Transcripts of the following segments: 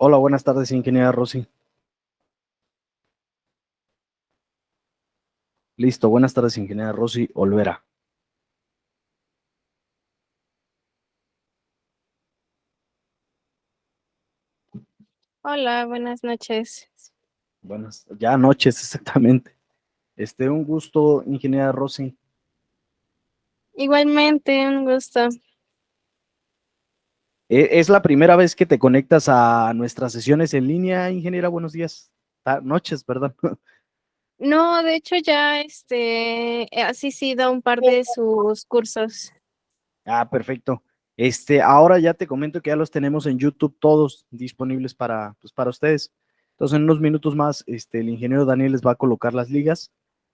Hola, buenas tardes, ingeniera Rosy. Listo, buenas tardes, ingeniera Rosy Olvera. Hola, buenas noches. Buenas, ya noches, exactamente. Un gusto, ingeniera Rosy. Igualmente, un gusto. ¿Es la primera vez que te conectas a nuestras sesiones en línea, ingeniera? Buenos días. Noches, perdón. No, de hecho ya he asistido a un par de sus cursos. Ah, perfecto. Ahora ya te comento que ya los tenemos en YouTube todos disponibles para ustedes. Entonces, en unos minutos más, el ingeniero Daniel les va a colocar las ligas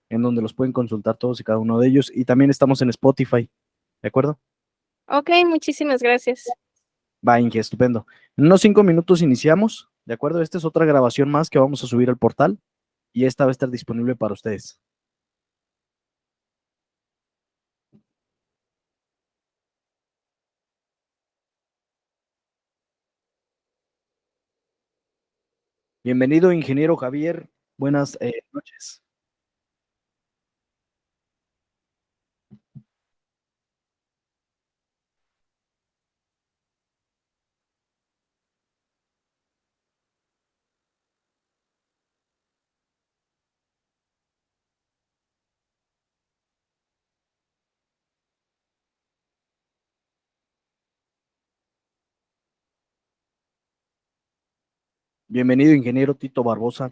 en donde los pueden consultar todos y cada uno de ellos. Y también estamos en Spotify, ¿de acuerdo? Ok, muchísimas gracias. Va, Inge, estupendo. En unos 5 minutos iniciamos, ¿de acuerdo? Esta es otra grabación más que vamos a subir al portal y esta va a estar disponible para ustedes. Bienvenido, ingeniero Javier. Buenas noches. Bienvenido, ingeniero Tito Barbosa.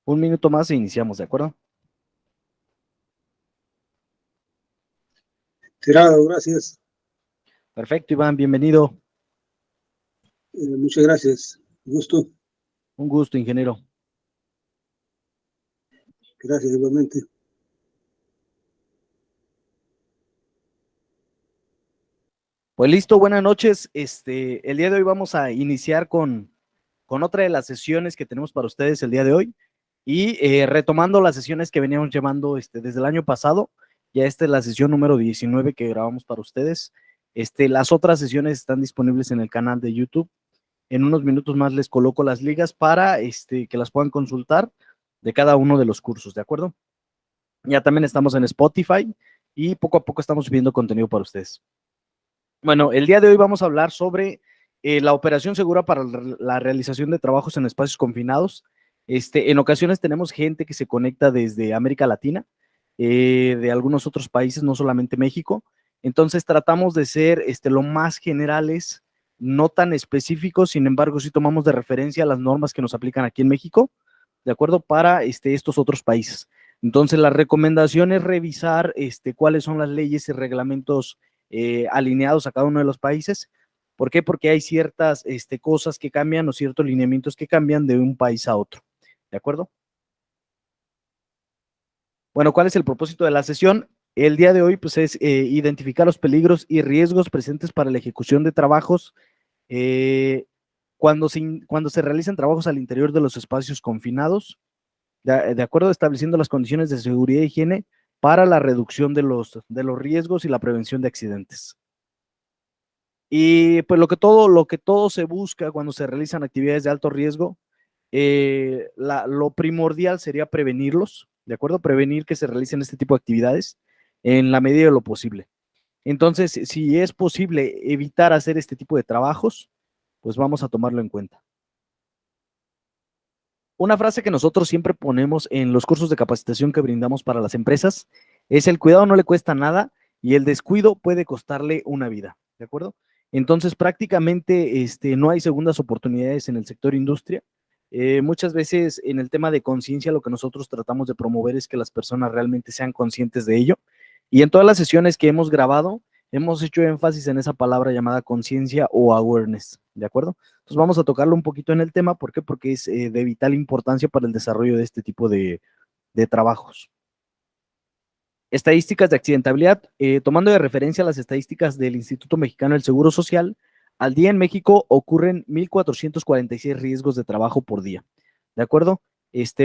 Un minuto más e iniciamos, ¿de acuerdo? Tirado, gracias. Perfecto, Iván, bienvenido. Muchas gracias. Gusto. Un gusto, ingeniero. Gracias igualmente. Pues listo, buenas noches. El día de hoy vamos a iniciar con otra de las sesiones que tenemos para ustedes el día de hoy y retomando las sesiones que veníamos llevando desde el año pasado. Ya esta es la sesión número 19 que grabamos para ustedes. Las otras sesiones están disponibles en el canal de YouTube. En unos minutos más les coloco las ligas para que las puedan consultar de cada uno de los cursos, ¿de acuerdo? Ya también estamos en Spotify y poco a poco estamos subiendo contenido para ustedes. Bueno, el día de hoy vamos a hablar sobre la operación segura para la realización de trabajos en espacios confinados. En ocasiones tenemos gente que se conecta desde América Latina, de algunos otros países, no solamente México. Entonces tratamos de ser lo más generales, no tan específicos, sin embargo, sí tomamos de referencia las normas que nos aplican aquí en México, ¿de acuerdo? Para estos otros países. Entonces, la recomendación es revisar cuáles son las leyes y reglamentos alineados a cada uno de los países. ¿Por qué? Porque hay ciertas cosas que cambian o ciertos lineamientos que cambian de un país a otro. ¿De acuerdo? Bueno, ¿cuál es el propósito de la sesión? El día de hoy pues, es identificar los peligros y riesgos presentes para la ejecución de trabajos cuando se realizan trabajos al interior de los espacios confinados, de acuerdo, estableciendo las condiciones de seguridad e higiene para la reducción de los riesgos y la prevención de accidentes. Y pues lo que todo se busca cuando se realizan actividades de alto riesgo, lo primordial sería prevenirlos, ¿de acuerdo? Prevenir que se realicen este tipo de actividades en la medida de lo posible. Entonces, si es posible evitar hacer este tipo de trabajos, pues vamos a tomarlo en cuenta. Una frase que nosotros siempre ponemos en los cursos de capacitación que brindamos para las empresas es: el cuidado no le cuesta nada y el descuido puede costarle una vida, ¿de acuerdo? Entonces, prácticamente no hay segundas oportunidades en el sector industria. Muchas veces en el tema de conciencia lo que nosotros tratamos de promover es que las personas realmente sean conscientes de ello Y en todas las sesiones que hemos grabado, hemos hecho énfasis en esa palabra llamada conciencia o awareness, ¿de acuerdo? Entonces vamos a tocarlo un poquito en el tema, ¿por qué? Porque es de vital importancia para el desarrollo de este tipo de trabajos. Estadísticas de accidentabilidad, tomando de referencia las estadísticas del Instituto Mexicano del Seguro Social, al día en México ocurren 1,446 riesgos de trabajo por día, ¿de acuerdo?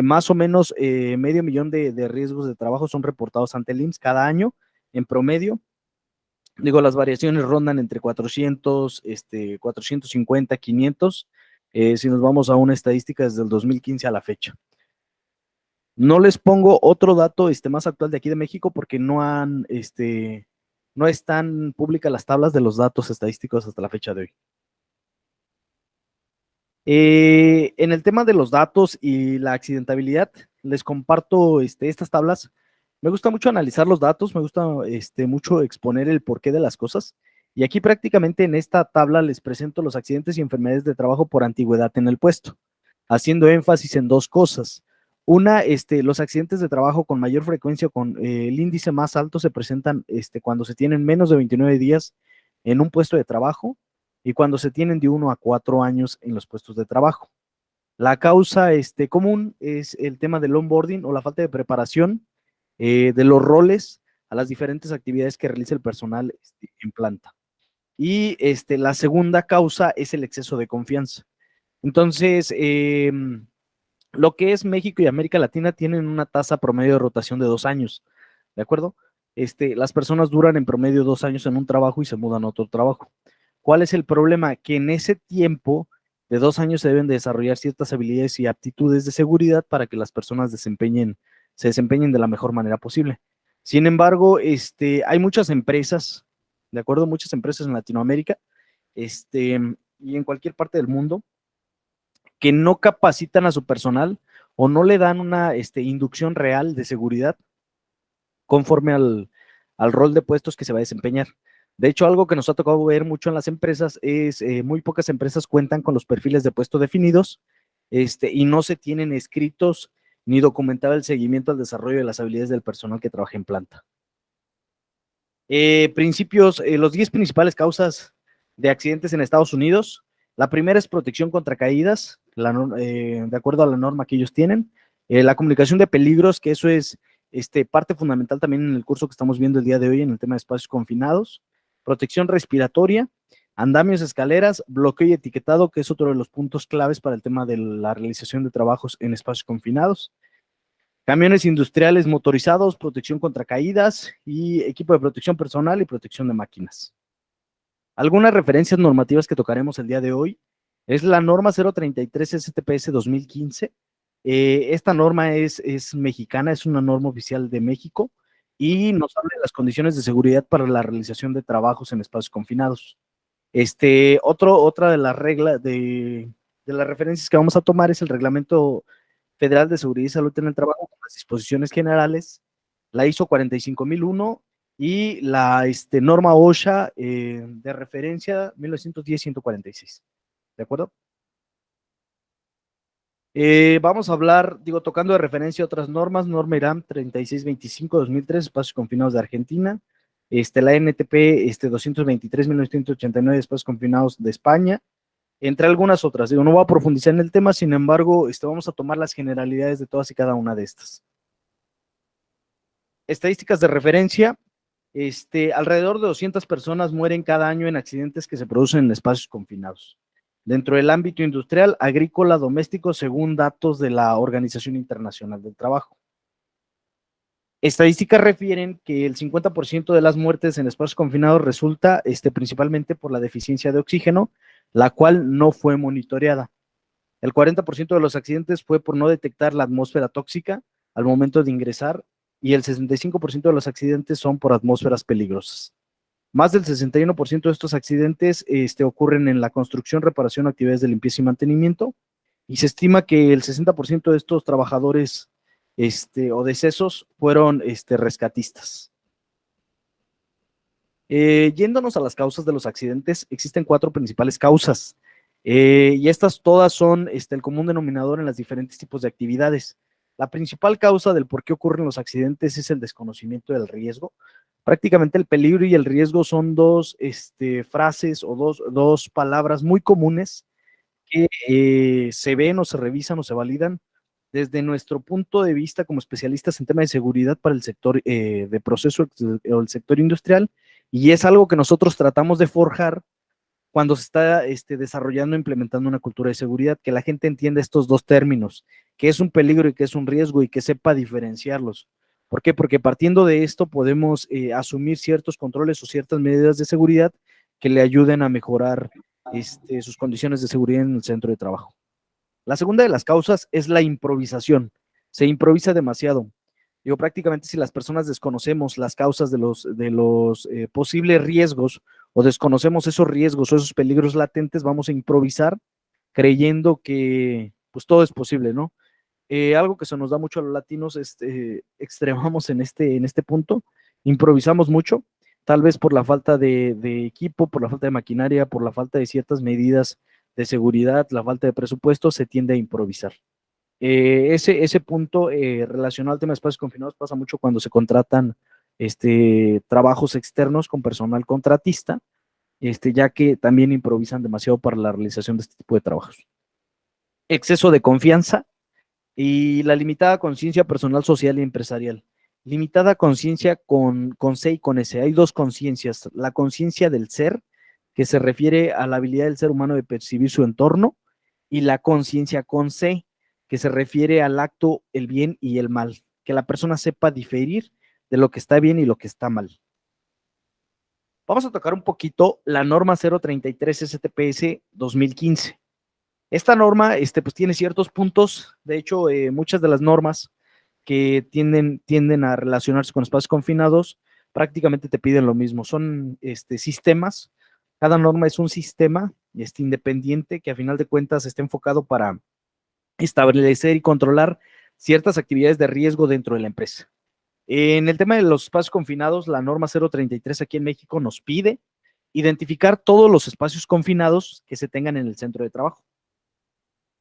Más o menos medio millón de riesgos de trabajo son reportados ante el IMSS cada año, en promedio. Digo, las variaciones rondan entre 400, 450, 500, si nos vamos a una estadística desde el 2015 a la fecha. No les pongo otro dato más actual de aquí de México porque no están públicas las tablas de los datos estadísticos hasta la fecha de hoy. En el tema de los datos y la accidentabilidad, les comparto estas tablas. Me gusta mucho analizar los datos, me gusta mucho exponer el porqué de las cosas. Y aquí prácticamente en esta tabla les presento los accidentes y enfermedades de trabajo por antigüedad en el puesto, haciendo énfasis en dos cosas. Una, los accidentes de trabajo con mayor frecuencia, con el índice más alto, se presentan cuando se tienen menos de 29 días en un puesto de trabajo y cuando se tienen de 1 a 4 años en los puestos de trabajo. La causa común es el tema del onboarding o la falta de preparación de los roles a las diferentes actividades que realiza el personal en planta. Y la segunda causa es el exceso de confianza. Entonces, lo que es México y América Latina tienen una tasa promedio de rotación de 2 años, ¿de acuerdo? Las personas duran en promedio 2 años en un trabajo y se mudan a otro trabajo. ¿Cuál es el problema? Que en ese tiempo de 2 años se deben de desarrollar ciertas habilidades y aptitudes de seguridad para que las personas se desempeñen de la mejor manera posible. Sin embargo, hay muchas empresas, ¿de acuerdo? Muchas empresas en Latinoamérica, y en cualquier parte del mundo, que no capacitan a su personal o no le dan una inducción real de seguridad conforme al rol de puestos que se va a desempeñar. De hecho, algo que nos ha tocado ver mucho en las empresas es muy pocas empresas cuentan con los perfiles de puesto definidos y no se tienen escritos ni documentado el seguimiento al desarrollo de las habilidades del personal que trabaja en planta. Los 10 principales causas de accidentes en Estados Unidos. La primera es protección contra caídas, de acuerdo a la norma que ellos tienen. La comunicación de peligros, que eso es parte fundamental también en el curso que estamos viendo el día de hoy en el tema de espacios confinados. Protección respiratoria, andamios, escaleras, bloqueo y etiquetado, que es otro de los puntos claves para el tema de la realización de trabajos en espacios confinados. Camiones industriales motorizados, protección contra caídas y equipo de protección personal y protección de máquinas. Algunas referencias normativas que tocaremos el día de hoy es la norma 033 STPS 2015. Esta norma es mexicana, es una norma oficial de México y nos habla de las condiciones de seguridad para la realización de trabajos en espacios confinados. Otra de las reglas de las referencias que vamos a tomar es el Reglamento Federal de Seguridad y Salud en el Trabajo con las disposiciones generales, la ISO 45001 y la norma OSHA de referencia 1910-146. ¿De acuerdo? Vamos a hablar, tocando de referencia a otras normas, norma IRAM 3625-2003, espacios confinados de Argentina, la NTP 223-1989, espacios confinados de España, entre algunas otras. No voy a profundizar en el tema, sin embargo, vamos a tomar las generalidades de todas y cada una de estas. Estadísticas de referencia, alrededor de 200 personas mueren cada año en accidentes que se producen en espacios confinados, dentro del ámbito industrial, agrícola, doméstico, según datos de la Organización Internacional del Trabajo. Estadísticas refieren que el 50% de las muertes en espacios confinados resulta principalmente por la deficiencia de oxígeno, la cual no fue monitoreada. El 40% de los accidentes fue por no detectar la atmósfera tóxica al momento de ingresar y el 65% de los accidentes son por atmósferas peligrosas. Más del 61% de estos accidentes ocurren en la construcción, reparación, actividades de limpieza y mantenimiento, y se estima que el 60% de estos trabajadores o decesos fueron rescatistas. Yéndonos a las causas de los accidentes, existen 4 principales causas, y estas todas son el común denominador en los diferentes tipos de actividades. La principal causa del por qué ocurren los accidentes es el desconocimiento del riesgo. Prácticamente el peligro y el riesgo son dos frases o dos palabras muy comunes que se ven o se revisan o se validan desde nuestro punto de vista como especialistas en tema de seguridad para el sector de proceso o el sector industrial, y es algo que nosotros tratamos de forjar cuando se está desarrollando e implementando una cultura de seguridad, que la gente entienda estos dos términos, qué es un peligro y qué es un riesgo, y que sepa diferenciarlos. ¿Por qué? Porque partiendo de esto podemos asumir ciertos controles o ciertas medidas de seguridad que le ayuden a mejorar sus condiciones de seguridad en el centro de trabajo. La segunda de las causas es la improvisación. Se improvisa demasiado. Digo, prácticamente si las personas desconocemos las causas de los posibles riesgos o desconocemos esos riesgos o esos peligros latentes, vamos a improvisar creyendo que pues todo es posible, ¿no? Algo que se nos da mucho a los latinos, extremamos en este punto, improvisamos mucho, tal vez por la falta de equipo, por la falta de maquinaria, por la falta de ciertas medidas de seguridad, la falta de presupuesto, se tiende a improvisar. Ese punto relacionado al tema de espacios confinados pasa mucho cuando se contratan trabajos externos con personal contratista, ya que también improvisan demasiado para la realización de este tipo de trabajos. Exceso de confianza y la limitada conciencia personal, social y empresarial. Limitada conciencia con C y con S. Hay dos conciencias. La conciencia del ser, que se refiere a la habilidad del ser humano de percibir su entorno, y la conciencia con C, que se refiere al acto, el bien y el mal, que la persona sepa diferir de lo que está bien y lo que está mal. Vamos a tocar un poquito la norma 033 STPS 2015. Esta norma pues tiene ciertos puntos, de hecho muchas de las normas que tienden a relacionarse con espacios confinados prácticamente te piden lo mismo, son sistemas, cada norma es un sistema independiente que a final de cuentas está enfocado para establecer y controlar ciertas actividades de riesgo dentro de la empresa. En el tema de los espacios confinados, la norma 033 aquí en México nos pide identificar todos los espacios confinados que se tengan en el centro de trabajo.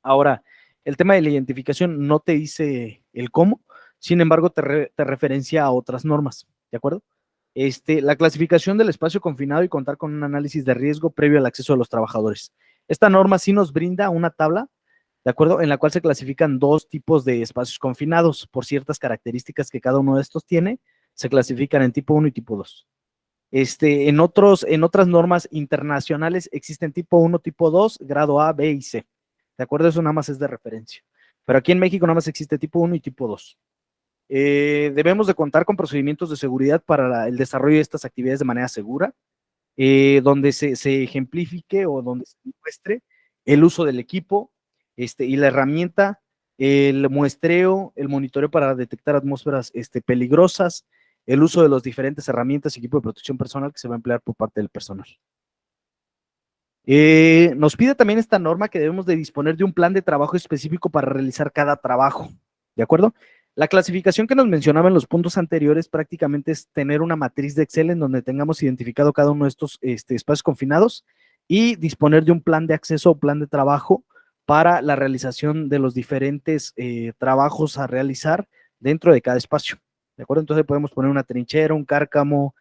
Ahora, el tema de la identificación no te dice el cómo, sin embargo, te referencia a otras normas, ¿de acuerdo? La clasificación del espacio confinado y contar con un análisis de riesgo previo al acceso de los trabajadores. Esta norma sí nos brinda una tabla, ¿de acuerdo? En la cual se clasifican dos tipos de espacios confinados por ciertas características que cada uno de estos tiene, se clasifican en tipo 1 y tipo 2. En otras normas internacionales existen tipo 1, tipo 2, grado A, B y C. ¿De acuerdo? Eso nada más es de referencia. Pero aquí en México nada más existe tipo 1 y tipo 2. Debemos de contar con procedimientos de seguridad para el desarrollo de estas actividades de manera segura, donde se ejemplifique o donde se muestre el uso del equipo y la herramienta, el muestreo, el monitoreo para detectar atmósferas peligrosas, el uso de las diferentes herramientas y equipo de protección personal que se va a emplear por parte del personal. Nos pide también esta norma que debemos de disponer de un plan de trabajo específico para realizar cada trabajo, ¿de acuerdo? La clasificación que nos mencionaba en los puntos anteriores prácticamente es tener una matriz de Excel en donde tengamos identificado cada uno de estos espacios confinados y disponer de un plan de acceso o plan de trabajo para la realización de los diferentes trabajos a realizar dentro de cada espacio, ¿de acuerdo? Entonces podemos poner una trinchera, un cárcamo,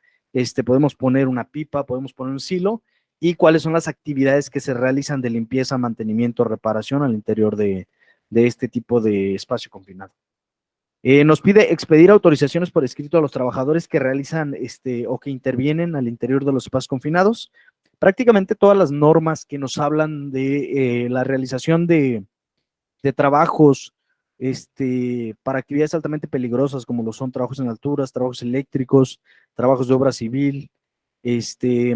podemos poner una pipa, podemos poner un silo, y cuáles son las actividades que se realizan de limpieza, mantenimiento, reparación al interior de este tipo de espacio confinado. Nos pide expedir autorizaciones por escrito a los trabajadores que realizan o que intervienen al interior de los espacios confinados. Prácticamente todas las normas que nos hablan de la realización de trabajos para actividades altamente peligrosas, como lo son trabajos en alturas, trabajos eléctricos, trabajos de obra civil,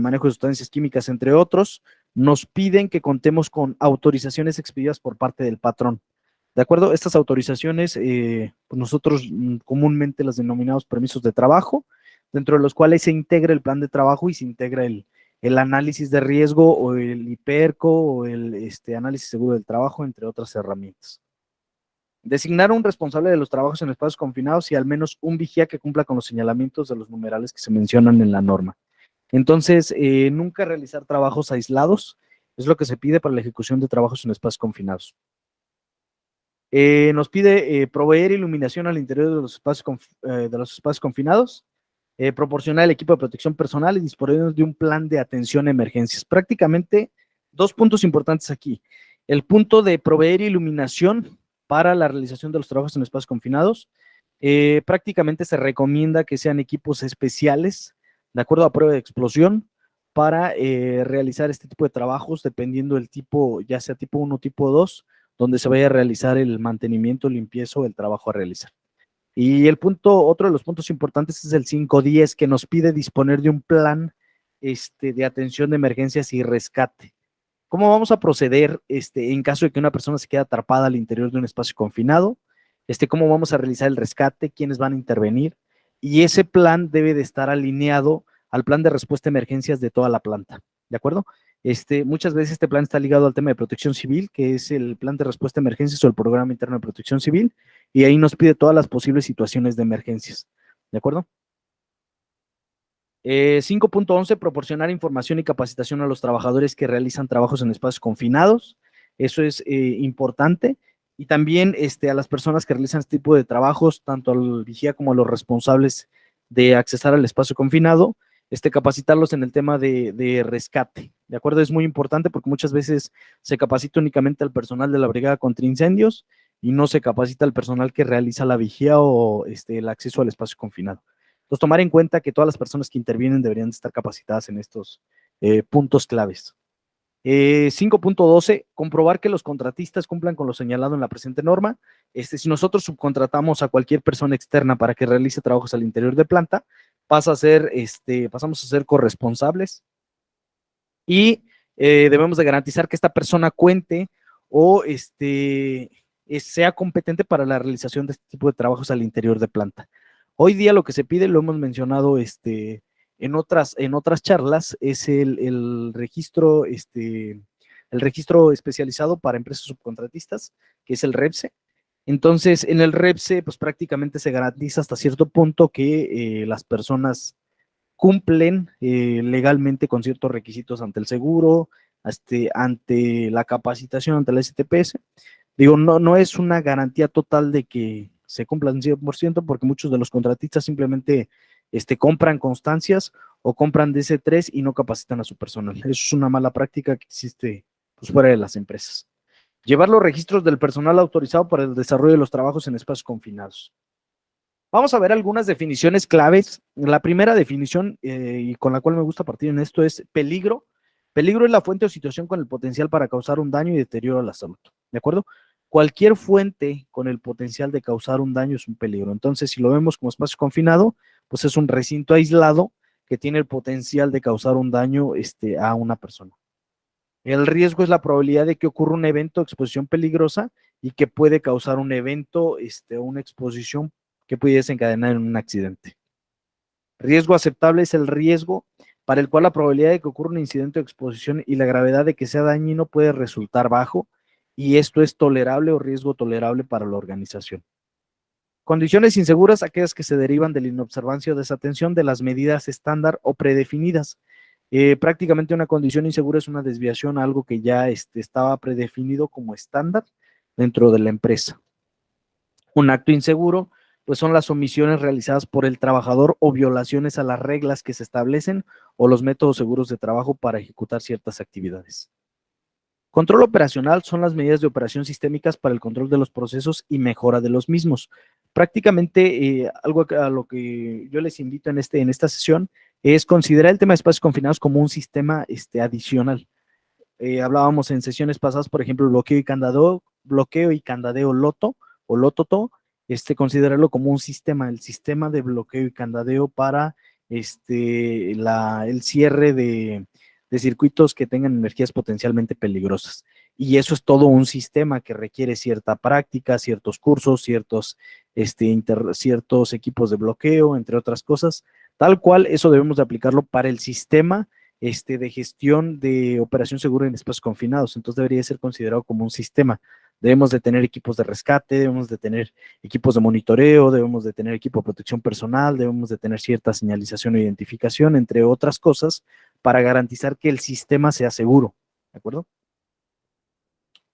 manejo de sustancias químicas, entre otros, nos piden que contemos con autorizaciones expedidas por parte del patrón. ¿De acuerdo? Estas autorizaciones, pues nosotros comúnmente las denominamos permisos de trabajo, dentro de los cuales se integra el plan de trabajo y se integra el análisis de riesgo o el IPERCO o el análisis seguro del trabajo, entre otras herramientas. Designar un responsable de los trabajos en espacios confinados y al menos un vigía que cumpla con los señalamientos de los numerales que se mencionan en la norma. Entonces, nunca realizar trabajos aislados es lo que se pide para la ejecución de trabajos en espacios confinados. Nos pide proveer iluminación al interior de los espacios confinados, proporcionar el equipo de protección personal y disponer de un plan de atención a emergencias. Prácticamente dos puntos importantes aquí. El punto de proveer iluminación para la realización de los trabajos en espacios confinados. Prácticamente se recomienda que sean equipos especiales, de acuerdo a prueba de explosión, para realizar este tipo de trabajos, dependiendo del tipo, ya sea tipo 1 o tipo 2, donde se vaya a realizar el mantenimiento, limpieza o el trabajo a realizar. Y otro de los puntos importantes es el 510, que nos pide disponer de un plan de atención de emergencias y rescate. ¿Cómo vamos a proceder en caso de que una persona se quede atrapada al interior de un espacio confinado? ¿Cómo vamos a realizar el rescate? ¿Quiénes van a intervenir? Y ese plan debe de estar alineado al plan de respuesta a emergencias de toda la planta, ¿de acuerdo? Muchas veces este plan está ligado al tema de protección civil, que es el plan de respuesta a emergencias o el programa interno de protección civil, y ahí nos pide todas las posibles situaciones de emergencias, ¿de acuerdo? 5.11, proporcionar información y capacitación a los trabajadores que realizan trabajos en espacios confinados. Eso es importante. Y también a las personas que realizan este tipo de trabajos, tanto al vigía como a los responsables de accesar al espacio confinado, capacitarlos en el tema de rescate. ¿De acuerdo? Es muy importante porque muchas veces se capacita únicamente al personal de la brigada contra incendios y no se capacita al personal que realiza la vigía o el acceso al espacio confinado. Entonces, tomar en cuenta que todas las personas que intervienen deberían estar capacitadas en estos puntos claves. 5.12, comprobar que los contratistas cumplan con lo señalado en la presente norma. Si nosotros subcontratamos a cualquier persona externa para que realice trabajos al interior de planta, pasamos a ser corresponsables y debemos de garantizar que esta persona cuente o sea competente para la realización de este tipo de trabajos al interior de planta. Hoy día lo que se pide, lo hemos mencionado en otras charlas, es el registro especializado para empresas subcontratistas, que es el REPSE. Entonces, en el REPSE, pues prácticamente se garantiza hasta cierto punto que las personas cumplen legalmente con ciertos requisitos ante el seguro, ante la capacitación, ante la STPS. Digo, no es una garantía total de que se cumplan 100%, porque muchos de los contratistas simplemente compran constancias o compran DC3 y no capacitan a su personal. Eso es una mala práctica que existe pues, fuera de las empresas. Llevar los registros del personal autorizado para el desarrollo de los trabajos en espacios confinados. Vamos a ver algunas definiciones claves. La primera definición, y con la cual me gusta partir en esto, es peligro. Peligro es la fuente o situación con el potencial para causar un daño y deterioro a la salud, ¿de acuerdo? Cualquier fuente con el potencial de causar un daño es un peligro. Entonces, si lo vemos como espacio confinado, pues es un recinto aislado que tiene el potencial de causar un daño a una persona. El riesgo es la probabilidad de que ocurra un evento de exposición peligrosa y que puede causar un evento o una exposición que puede desencadenar en un accidente. Riesgo aceptable es el riesgo para el cual la probabilidad de que ocurra un incidente de exposición y la gravedad de que sea dañino puede resultar bajo, y esto es tolerable o riesgo tolerable para la organización. Condiciones inseguras, aquellas que se derivan de la inobservancia o desatención de las medidas estándar o predefinidas. Prácticamente una condición insegura es una desviación a algo que ya estaba predefinido como estándar dentro de la empresa. Un acto inseguro, pues son las omisiones realizadas por el trabajador o violaciones a las reglas que se establecen o los métodos seguros de trabajo para ejecutar ciertas actividades. Control operacional son las medidas de operación sistémicas para el control de los procesos y mejora de los mismos. Prácticamente algo a lo que yo les invito en esta sesión es considerar el tema de espacios confinados como un sistema adicional. Hablábamos en sesiones pasadas, por ejemplo, bloqueo y candadeo LOTO o LOTOTO, considerarlo como un sistema, el sistema de bloqueo y candadeo para el cierre de circuitos que tengan energías potencialmente peligrosas. Y eso es todo un sistema que requiere cierta práctica, ciertos cursos, ciertos equipos de bloqueo, entre otras cosas. Tal cual, eso debemos de aplicarlo para el sistema de gestión de operación segura en espacios confinados. Entonces debería ser considerado como un sistema. Debemos de tener equipos de rescate, debemos de tener equipos de monitoreo, debemos de tener equipo de protección personal, debemos de tener cierta señalización e identificación, entre otras cosas, para garantizar que el sistema sea seguro, ¿de acuerdo?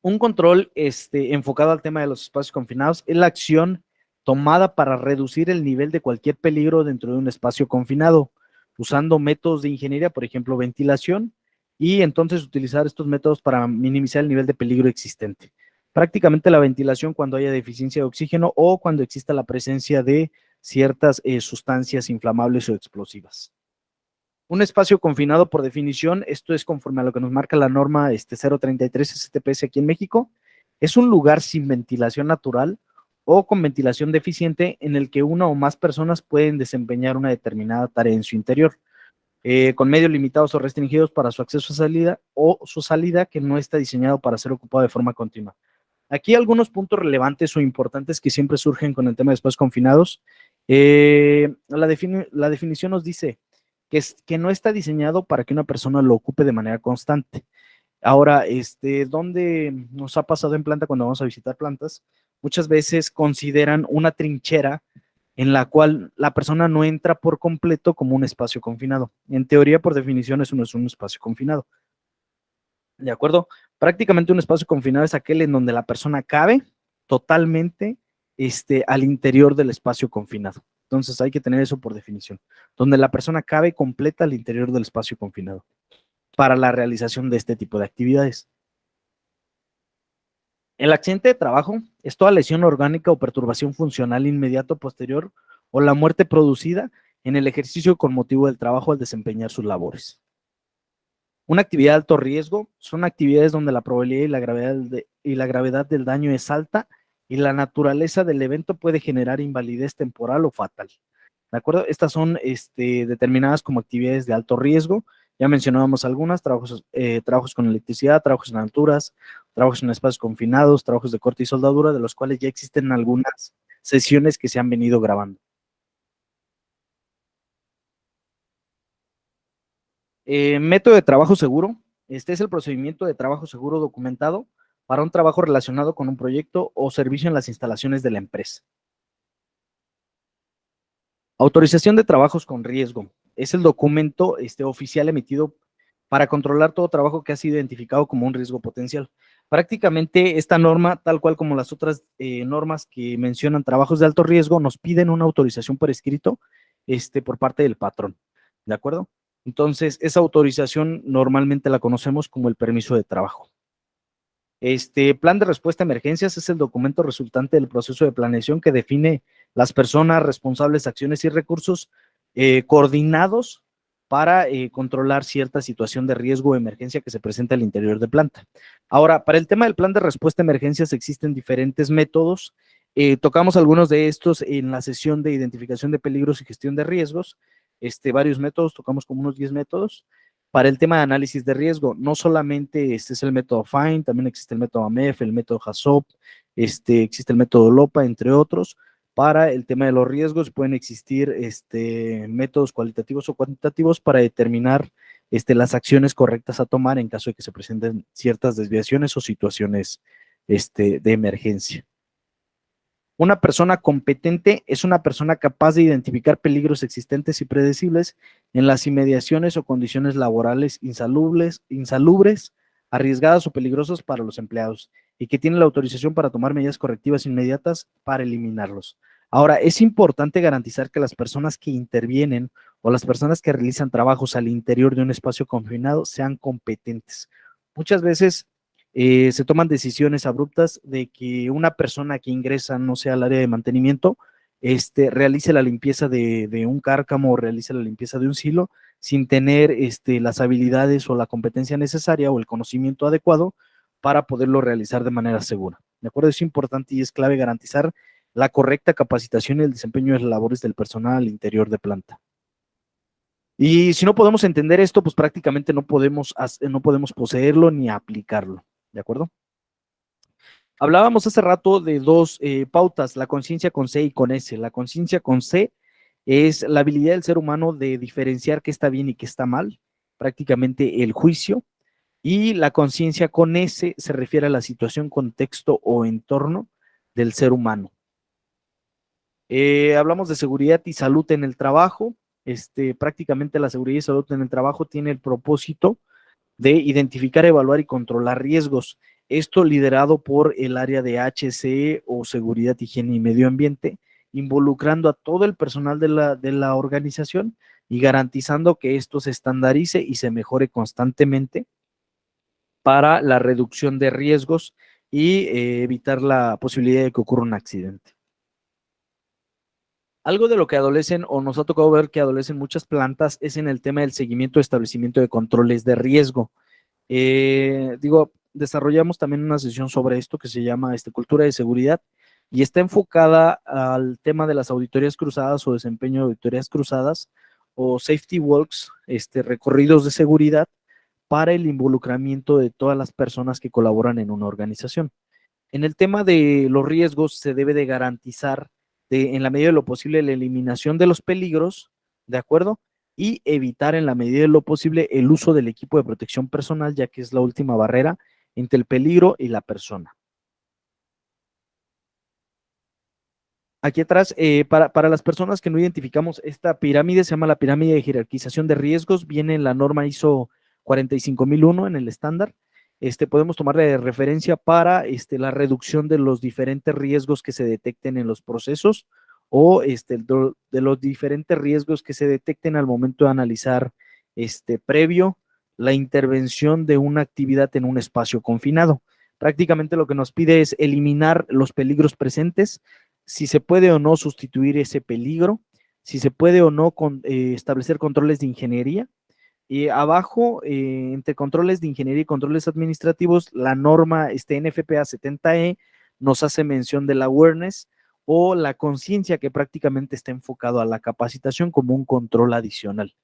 Un control enfocado al tema de los espacios confinados es la acción tomada para reducir el nivel de cualquier peligro dentro de un espacio confinado, usando métodos de ingeniería, por ejemplo, ventilación, y entonces utilizar estos métodos para minimizar el nivel de peligro existente. Prácticamente la ventilación cuando haya deficiencia de oxígeno o cuando exista la presencia de ciertas sustancias inflamables o explosivas. Un espacio confinado, por definición, esto es conforme a lo que nos marca la norma 033 STPS aquí en México, es un lugar sin ventilación natural o con ventilación deficiente en el que una o más personas pueden desempeñar una determinada tarea en su interior, con medios limitados o restringidos para su acceso a salida o su salida que no está diseñado para ser ocupado de forma continua. Aquí algunos puntos relevantes o importantes que siempre surgen con el tema de espacios confinados. La definición nos dice que no está diseñado para que una persona lo ocupe de manera constante. Ahora, ¿dónde nos ha pasado en planta cuando vamos a visitar plantas? Muchas veces consideran una trinchera en la cual la persona no entra por completo como un espacio confinado. En teoría, por definición, eso no es un espacio confinado. ¿De acuerdo? Prácticamente un espacio confinado es aquel en donde la persona cabe totalmente al interior del espacio confinado. Entonces hay que tener eso por definición, donde la persona cabe completa al interior del espacio confinado para la realización de este tipo de actividades. El accidente de trabajo es toda lesión orgánica o perturbación funcional inmediata o posterior o la muerte producida en el ejercicio con motivo del trabajo al desempeñar sus labores. Una actividad de alto riesgo son actividades donde la probabilidad y la gravedad del daño es alta y la naturaleza del evento puede generar invalidez temporal o fatal. ¿De acuerdo? Estas son determinadas como actividades de alto riesgo. Ya mencionábamos algunas, trabajos con electricidad, trabajos en alturas, trabajos en espacios confinados, trabajos de corte y soldadura, de los cuales ya existen algunas sesiones que se han venido grabando. Método de trabajo seguro. Este es el procedimiento de trabajo seguro documentado para un trabajo relacionado con un proyecto o servicio en las instalaciones de la empresa. Autorización de trabajos con riesgo. Es el documento oficial emitido para controlar todo trabajo que ha sido identificado como un riesgo potencial. Prácticamente esta norma, tal cual como las otras normas que mencionan trabajos de alto riesgo, nos piden una autorización por escrito por parte del patrón. ¿De acuerdo? Entonces, esa autorización normalmente la conocemos como el permiso de trabajo. Plan de respuesta a emergencias es el documento resultante del proceso de planeación que define las personas responsables, acciones y recursos coordinados para controlar cierta situación de riesgo o emergencia que se presenta al interior de planta. Ahora, para el tema del plan de respuesta a emergencias existen diferentes métodos. Tocamos algunos de estos en la sesión de identificación de peligros y gestión de riesgos. Varios métodos, tocamos como unos 10 métodos. Para el tema de análisis de riesgo, no solamente este es el método FIND, también existe el método AMEF, el método HACCP, existe el método LOPA, entre otros. Para el tema de los riesgos pueden existir métodos cualitativos o cuantitativos para determinar las acciones correctas a tomar en caso de que se presenten ciertas desviaciones o situaciones de emergencia. Una persona competente es una persona capaz de identificar peligros existentes y predecibles en las inmediaciones o condiciones laborales insalubres, arriesgadas o peligrosas para los empleados y que tiene la autorización para tomar medidas correctivas inmediatas para eliminarlos. Ahora, es importante garantizar que las personas que intervienen o las personas que realizan trabajos al interior de un espacio confinado sean competentes. Muchas veces se toman decisiones abruptas de que una persona que ingresa, no sé, al área de mantenimiento, realice la limpieza de un cárcamo o realice la limpieza de un silo sin tener las habilidades o la competencia necesaria o el conocimiento adecuado para poderlo realizar de manera segura. ¿De acuerdo? Es importante y es clave garantizar la correcta capacitación y el desempeño de las labores del personal al interior de planta. Y si no podemos entender esto, pues prácticamente no podemos poseerlo ni aplicarlo. ¿De acuerdo? Hablábamos hace rato de dos pautas, la conciencia con C y con S. La conciencia con C es la habilidad del ser humano de diferenciar qué está bien y qué está mal, prácticamente el juicio. Y la conciencia con S se refiere a la situación, contexto o entorno del ser humano. Hablamos de seguridad y salud en el trabajo. Prácticamente la seguridad y salud en el trabajo tiene el propósito de identificar, evaluar y controlar riesgos. Esto liderado por el área de HSE o Seguridad, Higiene y Medio Ambiente, involucrando a todo el personal de la organización y garantizando que esto se estandarice y se mejore constantemente para la reducción de riesgos y evitar la posibilidad de que ocurra un accidente. Algo de lo que adolecen o nos ha tocado ver que adolecen muchas plantas es en el tema del seguimiento y establecimiento de controles de riesgo. Desarrollamos también una sesión sobre esto que se llama cultura de seguridad y está enfocada al tema de las auditorías cruzadas o desempeño de auditorías cruzadas o safety walks, recorridos de seguridad para el involucramiento de todas las personas que colaboran en una organización. En el tema de los riesgos se debe de garantizar en la medida de lo posible la eliminación de los peligros, ¿de acuerdo? Y evitar en la medida de lo posible el uso del equipo de protección personal, ya que es la última barrera entre el peligro y la persona. Aquí atrás, para las personas que no identificamos, esta pirámide se llama la pirámide de jerarquización de riesgos, viene en la norma ISO 45001 en el estándar. Podemos tomarle de referencia para la reducción de los diferentes riesgos que se detecten en los procesos o de los diferentes riesgos que se detecten al momento de analizar previo la intervención de una actividad en un espacio confinado. Prácticamente lo que nos pide es eliminar los peligros presentes, si se puede o no sustituir ese peligro, si se puede o no establecer controles de ingeniería. Y abajo, entre controles de ingeniería y controles administrativos, la norma NFPA 70E nos hace mención del awareness o la conciencia, que prácticamente está enfocado a la capacitación como un control adicional.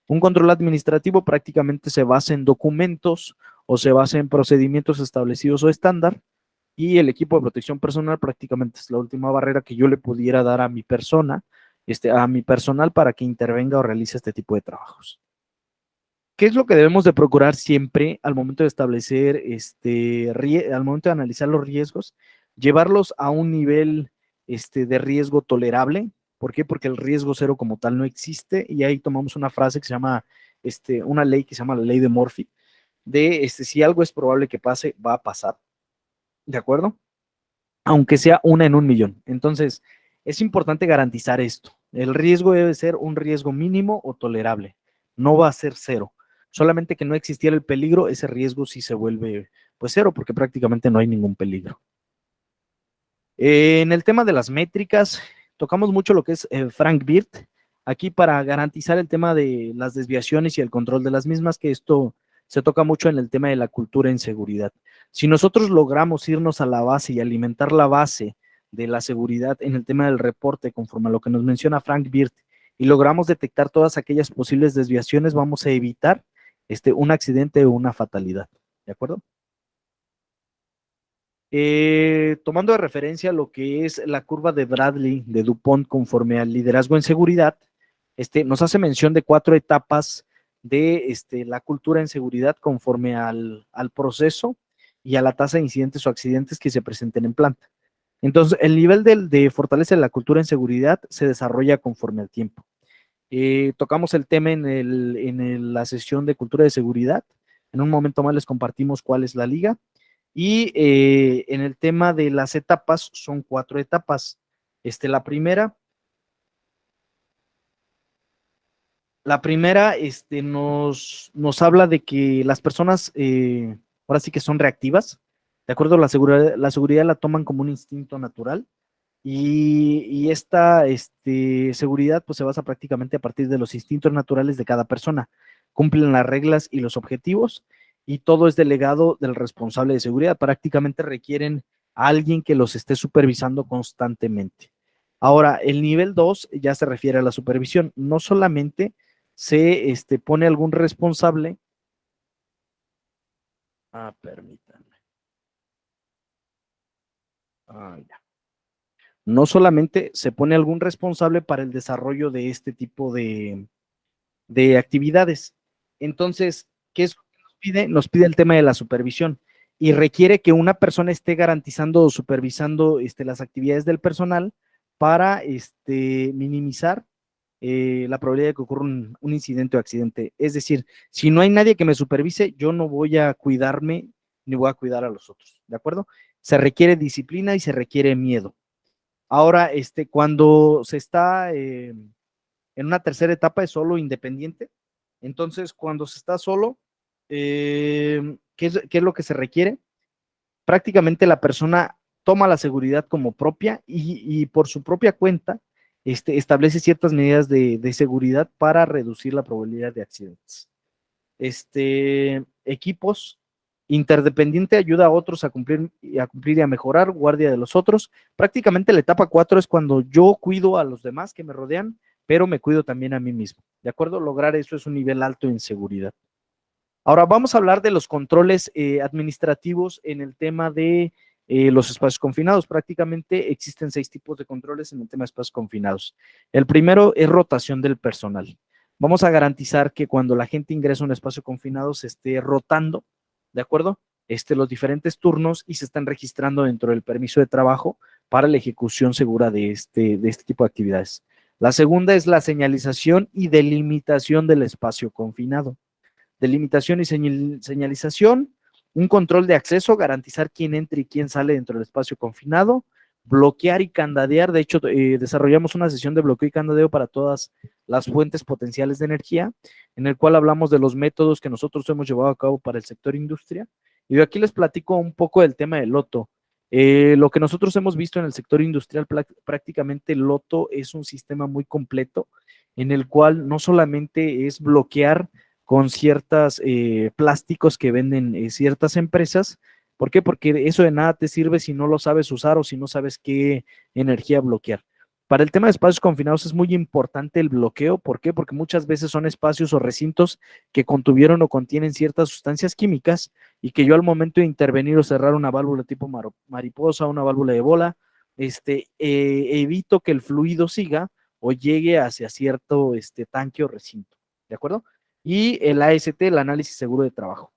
Un control administrativo prácticamente se basa en documentos o se basa en procedimientos establecidos o estándar, y el equipo de protección personal prácticamente es la última barrera que yo le pudiera dar a mi persona, a mi personal para que intervenga o realice este tipo de trabajos. ¿Qué es lo que debemos de procurar siempre al momento de establecer, al momento de analizar los riesgos? Llevarlos a un nivel de riesgo tolerable. ¿Por qué? Porque el riesgo cero como tal no existe, y ahí tomamos una frase que se llama, una ley que se llama la ley de Murphy, de si algo es probable que pase, va a pasar. ¿De acuerdo? Aunque sea una en un millón. Entonces, es importante garantizar esto. El riesgo debe ser un riesgo mínimo o tolerable. No va a ser cero. Solamente que no existiera el peligro, ese riesgo sí se vuelve pues cero, porque prácticamente no hay ningún peligro. En el tema de las métricas, tocamos mucho lo que es Frank Bird, aquí para garantizar el tema de las desviaciones y el control de las mismas, que esto se toca mucho en el tema de la cultura en seguridad. Si nosotros logramos irnos a la base y alimentar la base de la seguridad en el tema del reporte, conforme a lo que nos menciona Frank Bird, y logramos detectar todas aquellas posibles desviaciones, vamos a evitar un accidente o una fatalidad. ¿De acuerdo? Tomando de referencia lo que es la curva de Bradley de DuPont conforme al liderazgo en seguridad, nos hace mención de 4 etapas de la cultura en seguridad conforme al proceso y a la tasa de incidentes o accidentes que se presenten en planta. Entonces, el nivel de fortaleza de la cultura en seguridad se desarrolla conforme al tiempo. Tocamos el tema en la sesión de cultura de seguridad. En un momento más les compartimos cuál es la liga. Y en el tema de las etapas, son 4 etapas. La primera nos habla de que las personas ahora sí que son reactivas. De acuerdo, la seguridad la toman como un instinto natural. Y esta seguridad pues se basa prácticamente a partir de los instintos naturales de cada persona. Cumplen las reglas y los objetivos, y todo es delegado del responsable de seguridad. Prácticamente requieren a alguien que los esté supervisando constantemente. Ahora, el nivel 2 ya se refiere a la supervisión. No solamente se pone algún responsable. Permítanme. Ya. No solamente se pone algún responsable para el desarrollo de este tipo de actividades. Entonces, ¿qué es lo que nos pide? Nos pide el tema de la supervisión, y requiere que una persona esté garantizando o supervisando las actividades del personal para minimizar la probabilidad de que ocurra un incidente o accidente. Es decir, si no hay nadie que me supervise, yo no voy a cuidarme ni voy a cuidar a los otros, ¿de acuerdo? Se requiere disciplina y se requiere miedo. Ahora, cuando se está en una tercera etapa es solo independiente. Entonces, cuando se está solo, ¿qué es lo que se requiere? Prácticamente la persona toma la seguridad como propia y por su propia cuenta establece ciertas medidas de seguridad para reducir la probabilidad de accidentes. Equipos, interdependiente ayuda a otros a cumplir y a mejorar, guardia de los otros. Prácticamente la etapa 4 es cuando yo cuido a los demás que me rodean, pero me cuido también a mí mismo. ¿De acuerdo? Lograr eso es un nivel alto en seguridad. Ahora vamos a hablar de los controles administrativos en el tema de los espacios confinados. Prácticamente existen 6 tipos de controles en el tema de espacios confinados. El primero es rotación del personal. Vamos a garantizar que cuando la gente ingresa a un espacio confinado se esté rotando, ¿de acuerdo? Los diferentes turnos y se están registrando dentro del permiso de trabajo para la ejecución segura de este tipo de actividades. La segunda es la señalización y delimitación del espacio confinado. Delimitación y señalización, un control de acceso, garantizar quién entra y quién sale dentro del espacio confinado, bloquear y candadear. De hecho, desarrollamos una sesión de bloqueo y candadeo para todas las fuentes potenciales de energía, en el cual hablamos de los métodos que nosotros hemos llevado a cabo para el sector industria. Y de aquí les platico un poco del tema del loto. Lo que nosotros hemos visto en el sector industrial, prácticamente el loto es un sistema muy completo, en el cual no solamente es bloquear con ciertos plásticos que venden ciertas empresas. ¿Por qué? Porque eso de nada te sirve si no lo sabes usar o si no sabes qué energía bloquear. Para el tema de espacios confinados es muy importante el bloqueo. ¿Por qué? Porque muchas veces son espacios o recintos que contuvieron o contienen ciertas sustancias químicas y que yo al momento de intervenir o cerrar una válvula tipo mariposa, una válvula de bola, evito que el fluido siga o llegue hacia cierto tanque o recinto. ¿De acuerdo? Y el AST, el análisis seguro de trabajo.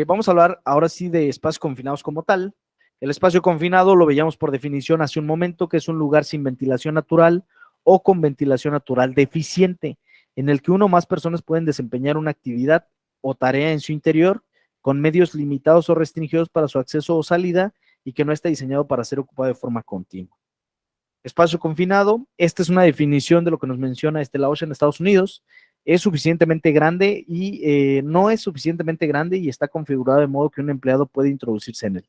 Vamos a hablar ahora sí de espacios confinados como tal. El espacio confinado lo veíamos por definición hace un momento, que es un lugar sin ventilación natural o con ventilación natural deficiente, en el que uno o más personas pueden desempeñar una actividad o tarea en su interior con medios limitados o restringidos para su acceso o salida y que no está diseñado para ser ocupado de forma continua. Espacio confinado, esta es una definición de lo que nos menciona la OSHA en Estados Unidos. Es suficientemente grande y no es suficientemente grande y está configurado de modo que un empleado puede introducirse en él.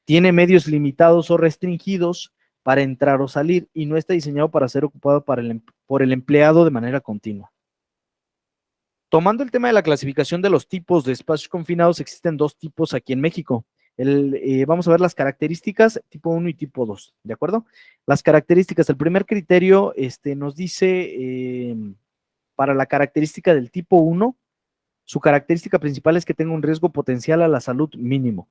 Tiene medios limitados o restringidos para entrar o salir y no está diseñado para ser ocupado por el empleado de manera continua. Tomando el tema de la clasificación de los tipos de espacios confinados, existen 2 tipos aquí en México. Vamos a ver las características, tipo 1 y tipo 2, ¿de acuerdo? Las características, el primer criterio nos dice, para la característica del tipo 1, su característica principal es que tenga un riesgo potencial a la salud mínimo.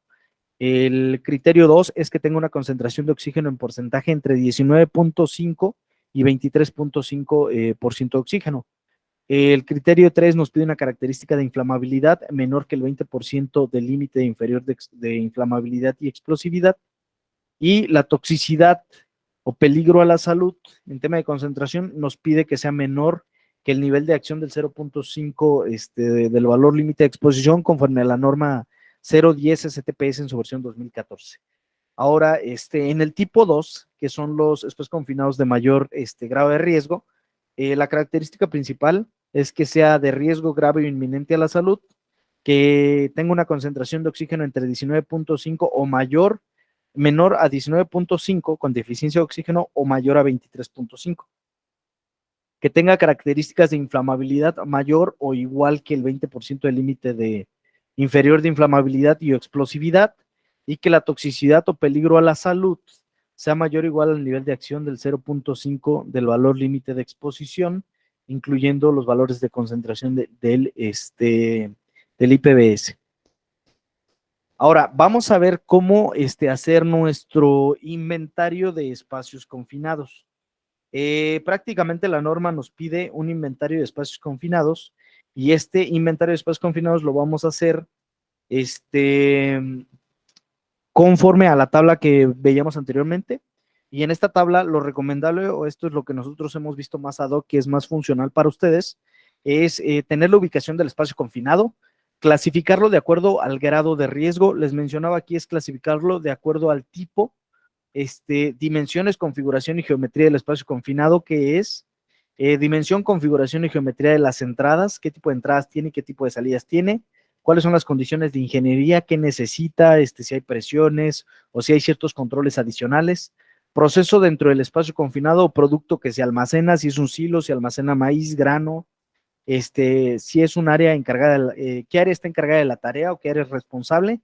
El criterio 2 es que tenga una concentración de oxígeno en porcentaje entre 19.5 y 23.5% de oxígeno. El criterio 3 nos pide una característica de inflamabilidad menor que el 20% del límite inferior de inflamabilidad y explosividad. Y la toxicidad o peligro a la salud en tema de concentración nos pide que sea menor que el nivel de acción del 0.5 del valor límite de exposición conforme a la norma 010 STPS en su versión 2014. Ahora, en el tipo 2, que son los espacios confinados de mayor grado de riesgo, la característica principal es que sea de riesgo grave o inminente a la salud, que tenga una concentración de oxígeno entre 19.5 o menor a 19.5 con deficiencia de oxígeno o mayor a 23.5. Que tenga características de inflamabilidad mayor o igual que el 20% del límite inferior de inflamabilidad y explosividad, y que la toxicidad o peligro a la salud sea mayor o igual al nivel de acción del 0.5 del valor límite de exposición, incluyendo los valores de concentración del IPBS. Ahora, vamos a ver cómo hacer nuestro inventario de espacios confinados. Prácticamente la norma nos pide un inventario de espacios confinados y este inventario de espacios confinados lo vamos a hacer conforme a la tabla que veíamos anteriormente. Y en esta tabla lo recomendable, o esto es lo que nosotros hemos visto más ad hoc, que es más funcional para ustedes, es tener la ubicación del espacio confinado, Clasificarlo de acuerdo al grado de riesgo, les mencionaba aquí, es clasificarlo de acuerdo al tipo, dimensiones, configuración y geometría del espacio confinado, que es dimensión, configuración y geometría de las entradas, qué tipo de entradas tiene, qué tipo de salidas tiene, cuáles son las condiciones de ingeniería, qué necesita, si hay presiones o si hay ciertos controles adicionales, proceso dentro del espacio confinado o producto que se almacena, si es un silo, si almacena maíz, grano, si es un área encargada, qué área está encargada de la tarea o qué área es responsable,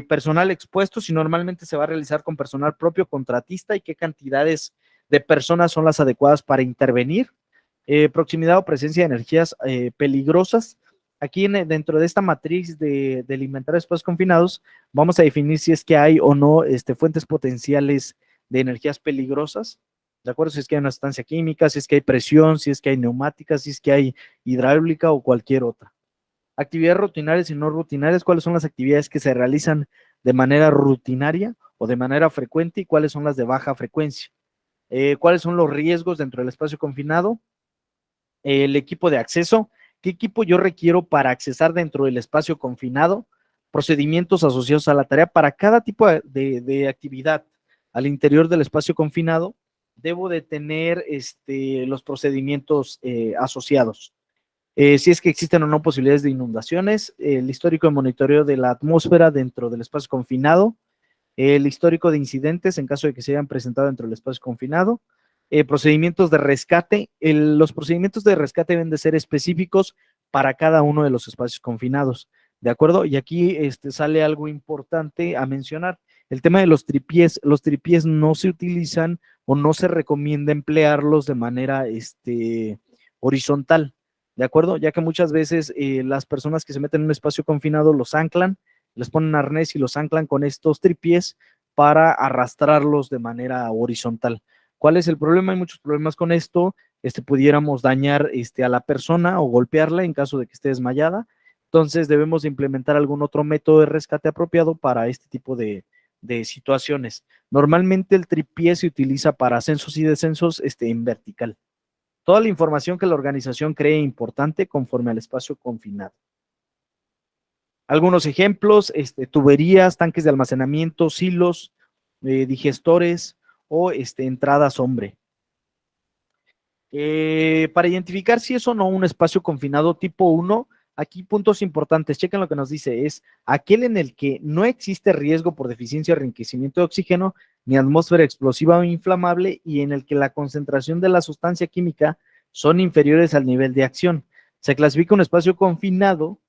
personal expuesto, si normalmente se va a realizar con personal propio, contratista y qué cantidades de personas son las adecuadas para intervenir, proximidad o presencia de energías peligrosas. Aquí dentro de esta matriz del inventario de espacios confinados, vamos a definir si es que hay o no fuentes potenciales de energías peligrosas, ¿de acuerdo? Si es que hay una sustancia química, si es que hay presión, si es que hay neumática, si es que hay hidráulica o cualquier otra. Actividades rutinarias y no rutinarias, ¿cuáles son las actividades que se realizan de manera rutinaria o de manera frecuente y cuáles son las de baja frecuencia? ¿Cuáles son los riesgos dentro del espacio confinado? El equipo de acceso, ¿qué equipo yo requiero para accesar dentro del espacio confinado? Procedimientos asociados a la tarea para cada tipo de actividad al interior del espacio confinado, debo de tener los procedimientos asociados. Si es que existen o no posibilidades de inundaciones, el histórico de monitoreo de la atmósfera dentro del espacio confinado, el histórico de incidentes en caso de que se hayan presentado dentro del espacio confinado, procedimientos de rescate. Los procedimientos de rescate deben de ser específicos para cada uno de los espacios confinados, ¿de acuerdo? Y aquí sale algo importante a mencionar, el tema de los tripiés no se utilizan o no se recomienda emplearlos de manera horizontal, ¿de acuerdo? Ya que muchas veces las personas que se meten en un espacio confinado los anclan, les ponen arnés y los anclan con estos tripiés para arrastrarlos de manera horizontal. ¿Cuál es el problema? Hay muchos problemas con esto. Pudiéramos dañar a la persona o golpearla en caso de que esté desmayada. Entonces debemos implementar algún otro método de rescate apropiado para este tipo de situaciones. Normalmente el tripié se utiliza para ascensos y descensos en vertical. Toda la información que la organización cree importante conforme al espacio confinado. Algunos ejemplos, tuberías, tanques de almacenamiento, silos, digestores o entradas hombre. Para identificar si es o no un espacio confinado tipo 1, aquí puntos importantes, chequen lo que nos dice, es aquel en el que no existe riesgo por deficiencia o enriquecimiento de oxígeno, ni atmósfera explosiva o inflamable, y en el que la concentración de la sustancia química son inferiores al nivel de acción. Se clasifica un espacio confinado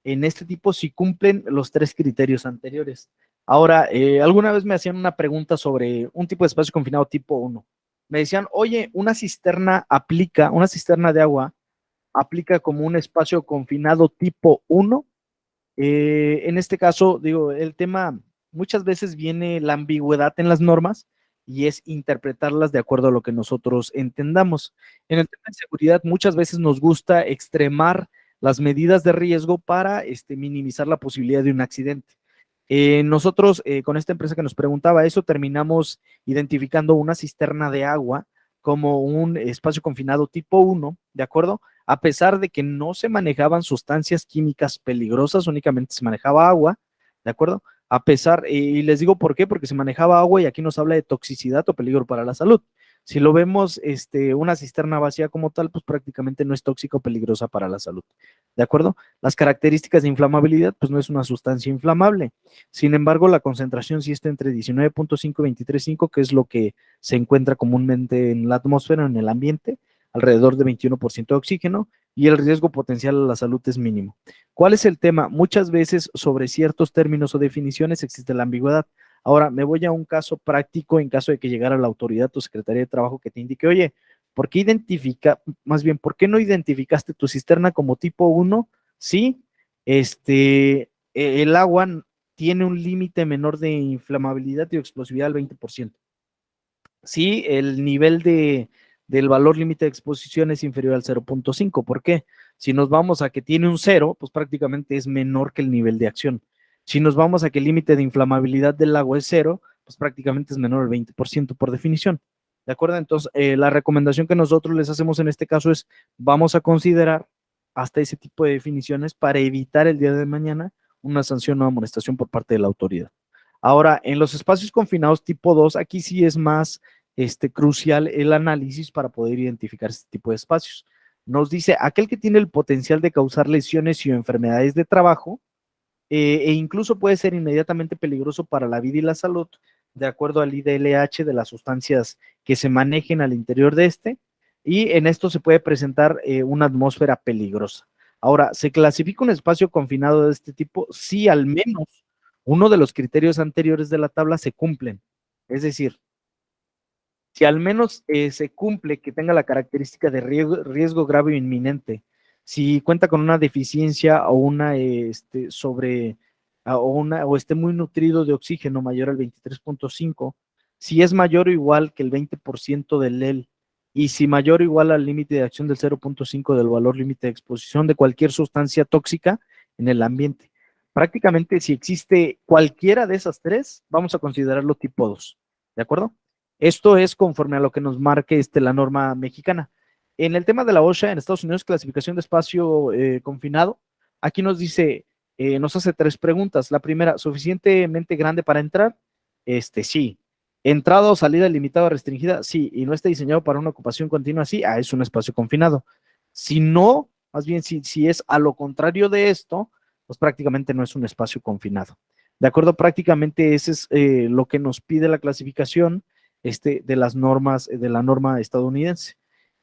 en este tipo si cumplen los 3 criterios anteriores. Ahora, alguna vez me hacían una pregunta sobre un tipo de espacio confinado tipo 1. Me decían, oye, una cisterna de agua, aplica como un espacio confinado tipo 1. En este caso, digo, el tema, muchas veces viene la ambigüedad en las normas y es interpretarlas de acuerdo a lo que nosotros entendamos. En el tema de seguridad, muchas veces nos gusta extremar las medidas de riesgo para minimizar la posibilidad de un accidente. Nosotros, con esta empresa que nos preguntaba eso, terminamos identificando una cisterna de agua como un espacio confinado tipo 1, ¿de acuerdo? A pesar de que no se manejaban sustancias químicas peligrosas, únicamente se manejaba agua, ¿de acuerdo? A pesar, y les digo por qué, porque se manejaba agua y aquí nos habla de toxicidad o peligro para la salud. Si lo vemos, una cisterna vacía como tal, pues prácticamente no es tóxica o peligrosa para la salud, ¿de acuerdo? Las características de inflamabilidad, pues no es una sustancia inflamable. Sin embargo, la concentración sí está entre 19.5 y 23.5, que es lo que se encuentra comúnmente en la atmósfera, en el ambiente, alrededor de 21% de oxígeno, y el riesgo potencial a la salud es mínimo. ¿Cuál es el tema? Muchas veces sobre ciertos términos o definiciones existe la ambigüedad. Ahora, me voy a un caso práctico en caso de que llegara la autoridad o Secretaría de Trabajo que te indique, oye, ¿por qué ¿por qué no identificaste tu cisterna como tipo 1? Sí, el agua tiene un límite menor de inflamabilidad y explosividad al 20%. Sí, el nivel del valor límite de exposición es inferior al 0.5. ¿Por qué? Si nos vamos a que tiene un 0, pues prácticamente es menor que el nivel de acción. Si nos vamos a que el límite de inflamabilidad del agua es 0, pues prácticamente es menor al 20% por definición. ¿De acuerdo? Entonces, la recomendación que nosotros les hacemos en este caso es, vamos a considerar hasta ese tipo de definiciones para evitar el día de mañana una sanción o amonestación por parte de la autoridad. Ahora, en los espacios confinados tipo 2, aquí sí es más crucial el análisis para poder identificar este tipo de espacios. Nos dice, aquel que tiene el potencial de causar lesiones y enfermedades de trabajo, e incluso puede ser inmediatamente peligroso para la vida y la salud, de acuerdo al IDLH de las sustancias que se manejen al interior de y en esto se puede presentar una atmósfera peligrosa. Ahora, ¿se clasifica un espacio confinado de este tipo? Sí, al menos uno de los criterios anteriores de la tabla se cumplen. Es decir, si al menos se cumple que tenga la característica de riesgo grave o inminente, si cuenta con una deficiencia o una o esté muy nutrido de oxígeno mayor al 23.5, si es mayor o igual que el 20% del LEL y si mayor o igual al límite de acción del 0.5 del valor límite de exposición de cualquier sustancia tóxica en el ambiente. Prácticamente si existe cualquiera de esas tres, vamos a considerarlo tipo 2, ¿de acuerdo? Esto es conforme a lo que nos marque la norma mexicana. En el tema de la OSHA, en Estados Unidos, clasificación de espacio confinado, aquí nos dice, nos hace tres preguntas. La primera, ¿suficientemente grande para entrar? Sí. ¿Entrada o salida limitada o restringida? Sí. ¿Y no está diseñado para una ocupación continua? Sí. Es un espacio confinado. Si no, más bien si es a lo contrario de esto, pues prácticamente no es un espacio confinado. De acuerdo, prácticamente ese es lo que nos pide la clasificación de las normas, de la norma estadounidense.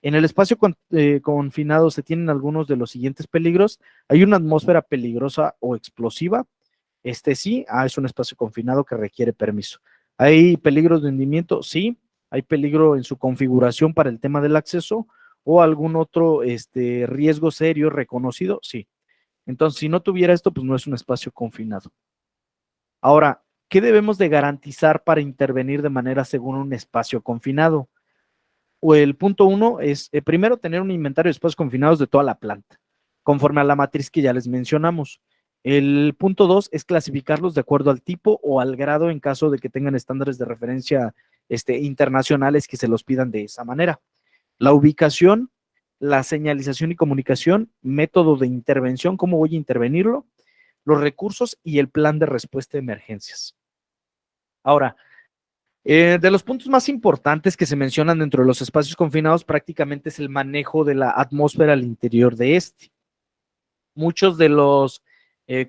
En el espacio confinado se tienen algunos de los siguientes peligros. Hay una atmósfera peligrosa o explosiva. Sí, es un espacio confinado que requiere permiso. ¿Hay peligros de hundimiento? Sí. ¿Hay peligro en su configuración para el tema del acceso o algún otro riesgo serio reconocido? Sí. Entonces, si no tuviera esto, pues no es un espacio confinado. Ahora, ¿qué debemos de garantizar para intervenir de manera segura un espacio confinado? O el punto 1 es, primero, tener un inventario de espacios confinados de toda la planta, conforme a la matriz que ya les mencionamos. El punto 2 es clasificarlos de acuerdo al tipo o al grado en caso de que tengan estándares de referencia internacionales que se los pidan de esa manera. La ubicación, la señalización y comunicación, método de intervención, cómo voy a intervenirlo, los recursos y el plan de respuesta de emergencias. Ahora, de los puntos más importantes que se mencionan dentro de los espacios confinados prácticamente es el manejo de la atmósfera al interior de Muchos de los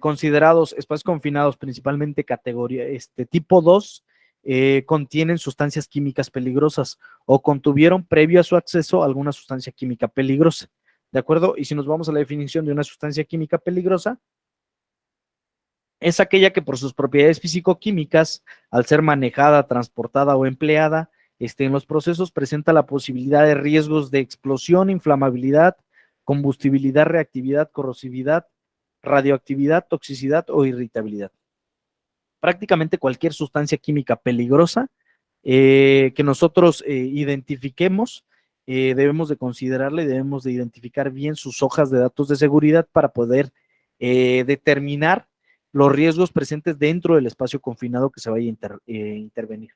considerados espacios confinados, principalmente categoría tipo 2, contienen sustancias químicas peligrosas o contuvieron previo a su acceso alguna sustancia química peligrosa, ¿de acuerdo? Y si nos vamos a la definición de una sustancia química peligrosa, es aquella que por sus propiedades físico-químicas, al ser manejada, transportada o empleada en los procesos, presenta la posibilidad de riesgos de explosión, inflamabilidad, combustibilidad, reactividad, corrosividad, radioactividad, toxicidad o irritabilidad. Prácticamente cualquier sustancia química peligrosa que nosotros identifiquemos, debemos de considerarla y debemos de identificar bien sus hojas de datos de seguridad para poder determinar los riesgos presentes dentro del espacio confinado que se vaya a intervenir.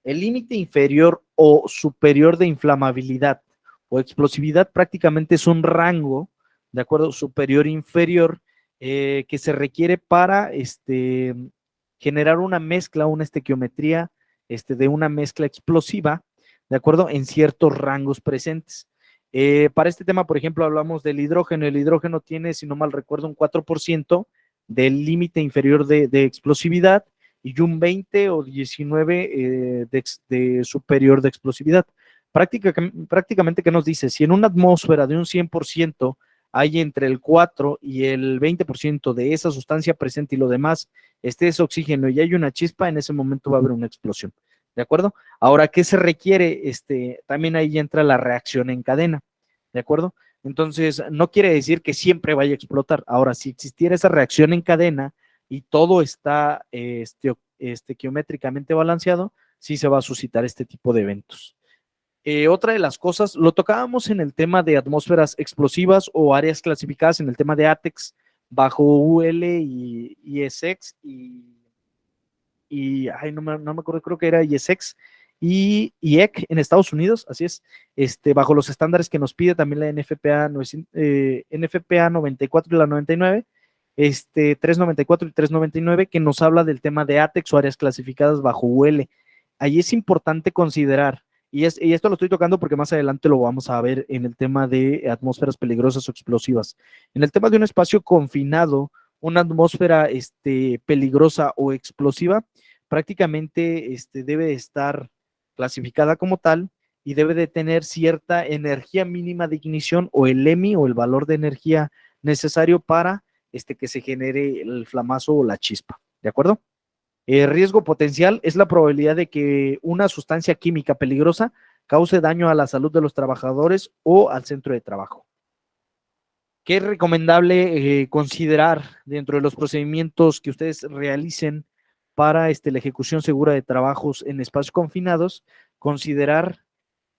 El límite inferior o superior de inflamabilidad o explosividad prácticamente es un rango, ¿de acuerdo? Superior e inferior que se requiere para generar una mezcla, una estequiometría de una mezcla explosiva, ¿de acuerdo? En ciertos rangos presentes. Para este tema, por ejemplo, hablamos del hidrógeno. El hidrógeno tiene, si no mal recuerdo, un 4% del límite inferior de explosividad y un 20 o 19 de superior de explosividad. Prácticamente, ¿qué nos dice? Si en una atmósfera de un 100% hay entre el 4 y el 20% de esa sustancia presente y lo demás es oxígeno y hay una chispa, en ese momento va a haber una explosión. ¿De acuerdo? Ahora, ¿qué se requiere? También ahí entra la reacción en cadena. ¿De acuerdo? Entonces, no quiere decir que siempre vaya a explotar. Ahora, si existiera esa reacción en cadena y todo está geométricamente balanceado, sí se va a suscitar este tipo de eventos. Otra de las cosas, lo tocábamos en el tema de atmósferas explosivas o áreas clasificadas en el tema de ATEX bajo UL y ISX ay, no me acuerdo, creo que era ISX IEC en Estados Unidos, así es, bajo los estándares que nos pide también la NFPA, NFPA 94 y la 99, 394 y 399, que nos habla del tema de ATEX o áreas clasificadas bajo UL. Ahí es importante considerar, y esto lo estoy tocando porque más adelante lo vamos a ver en el tema de atmósferas peligrosas o explosivas. En el tema de un espacio confinado, una atmósfera peligrosa o explosiva, prácticamente debe estar clasificada como tal y debe de tener cierta energía mínima de ignición o el EMI o el valor de energía necesario para que se genere el flamazo o la chispa, ¿de acuerdo? Riesgo potencial es la probabilidad de que una sustancia química peligrosa cause daño a la salud de los trabajadores o al centro de trabajo. ¿Qué es recomendable considerar dentro de los procedimientos que ustedes realicen para la ejecución segura de trabajos en espacios confinados? Considerar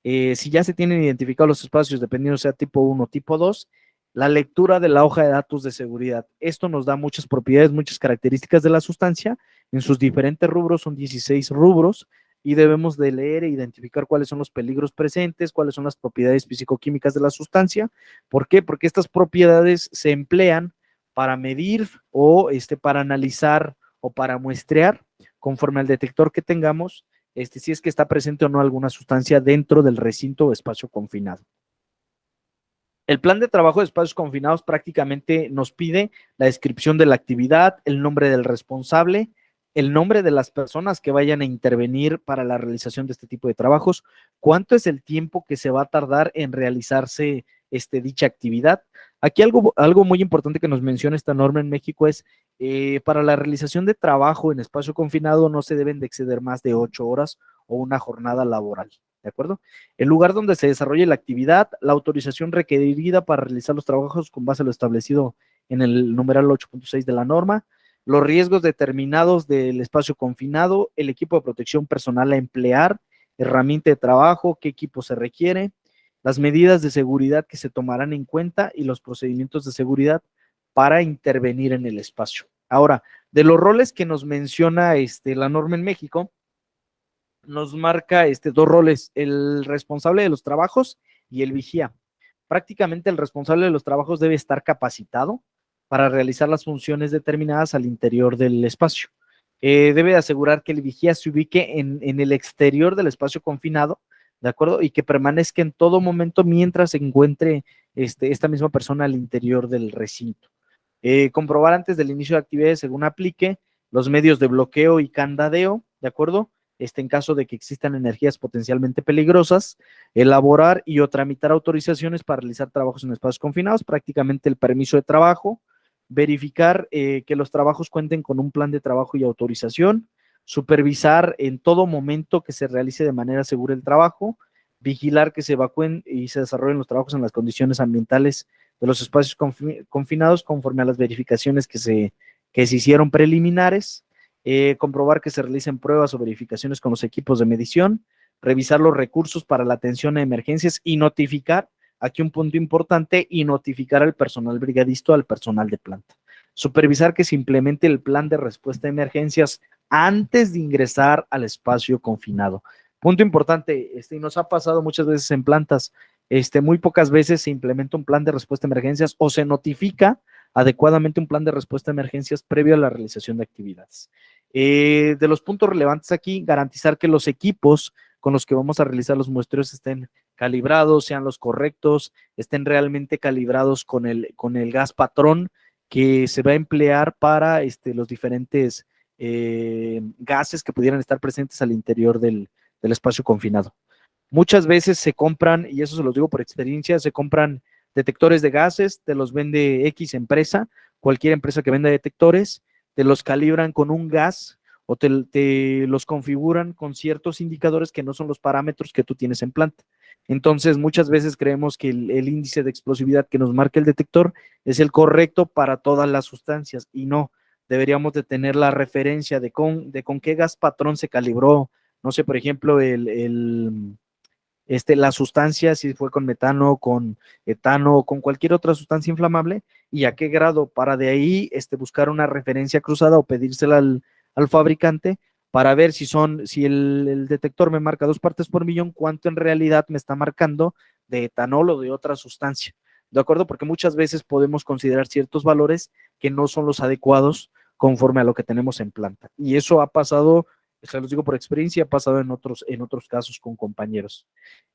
si ya se tienen identificados los espacios, dependiendo sea tipo 1 o tipo 2, la lectura de la hoja de datos de seguridad. Esto nos da muchas propiedades, muchas características de la sustancia. En sus diferentes rubros, son 16 rubros, y debemos de leer e identificar cuáles son los peligros presentes, cuáles son las propiedades físico-químicas de la sustancia. ¿Por qué? Porque estas propiedades se emplean para medir o para analizar o para muestrear, conforme al detector que tengamos, si es que está presente o no alguna sustancia dentro del recinto o espacio confinado. El plan de trabajo de espacios confinados prácticamente nos pide la descripción de la actividad, el nombre del responsable, el nombre de las personas que vayan a intervenir para la realización de este tipo de trabajos, cuánto es el tiempo que se va a tardar en realizarse dicha actividad. Aquí algo muy importante que nos menciona esta norma en México es, para la realización de trabajo en espacio confinado no se deben de exceder más de 8 horas o una jornada laboral, ¿de acuerdo? El lugar donde se desarrolle la actividad, la autorización requerida para realizar los trabajos con base a lo establecido en el numeral 8.6 de la norma, los riesgos determinados del espacio confinado, el equipo de protección personal a emplear, herramienta de trabajo, qué equipo se requiere, las medidas de seguridad que se tomarán en cuenta y los procedimientos de seguridad para intervenir en el espacio. Ahora, de los roles que nos menciona la norma en México, nos marca dos roles, el responsable de los trabajos y el vigía. Prácticamente el responsable de los trabajos debe estar capacitado para realizar las funciones determinadas al interior del espacio. Debe asegurar que el vigía se ubique en el exterior del espacio confinado, ¿de acuerdo? Y que permanezca en todo momento mientras se encuentre esta misma persona al interior del recinto. Comprobar antes del inicio de actividades según aplique los medios de bloqueo y candadeo, ¿de acuerdo? En caso de que existan energías potencialmente peligrosas, elaborar y o tramitar autorizaciones para realizar trabajos en espacios confinados, prácticamente el permiso de trabajo, verificar que los trabajos cuenten con un plan de trabajo y autorización, supervisar en todo momento que se realice de manera segura el trabajo, vigilar que se evacúen y se desarrollen los trabajos en las condiciones ambientales de los espacios confinados conforme a las verificaciones que se hicieron preliminares, comprobar que se realicen pruebas o verificaciones con los equipos de medición, revisar los recursos para la atención a emergencias y notificar, aquí un punto importante, y notificar al personal brigadista, al personal de planta. Supervisar que se implemente el plan de respuesta a emergencias antes de ingresar al espacio confinado. Punto importante, y nos ha pasado muchas veces en plantas, muy pocas veces se implementa un plan de respuesta a emergencias o se notifica adecuadamente un plan de respuesta a emergencias previo a la realización de actividades. De los puntos relevantes aquí, garantizar que los equipos con los que vamos a realizar los muestreos estén calibrados, sean los correctos, estén realmente calibrados con el gas patrón que se va a emplear para los diferentes gases que pudieran estar presentes al interior del espacio confinado. Muchas veces se compran, y eso se los digo por experiencia, se compran detectores de gases, te los vende X empresa, cualquier empresa que venda detectores, te los calibran con un gas o te los configuran con ciertos indicadores que no son los parámetros que tú tienes en planta. Entonces, muchas veces creemos que el índice de explosividad que nos marca el detector es el correcto para todas las sustancias, y no, deberíamos de tener la referencia de con qué gas patrón se calibró, no sé, por ejemplo, la sustancia, si fue con metano, con etano o con cualquier otra sustancia inflamable, y a qué grado, para de ahí buscar una referencia cruzada o pedírsela al fabricante para ver si el detector me marca 2 partes por millón, cuánto en realidad me está marcando de etanol o de otra sustancia. ¿De acuerdo? Porque muchas veces podemos considerar ciertos valores que no son los adecuados conforme a lo que tenemos en planta. Y eso ha pasado, se los digo por experiencia, ha pasado en otros casos con compañeros.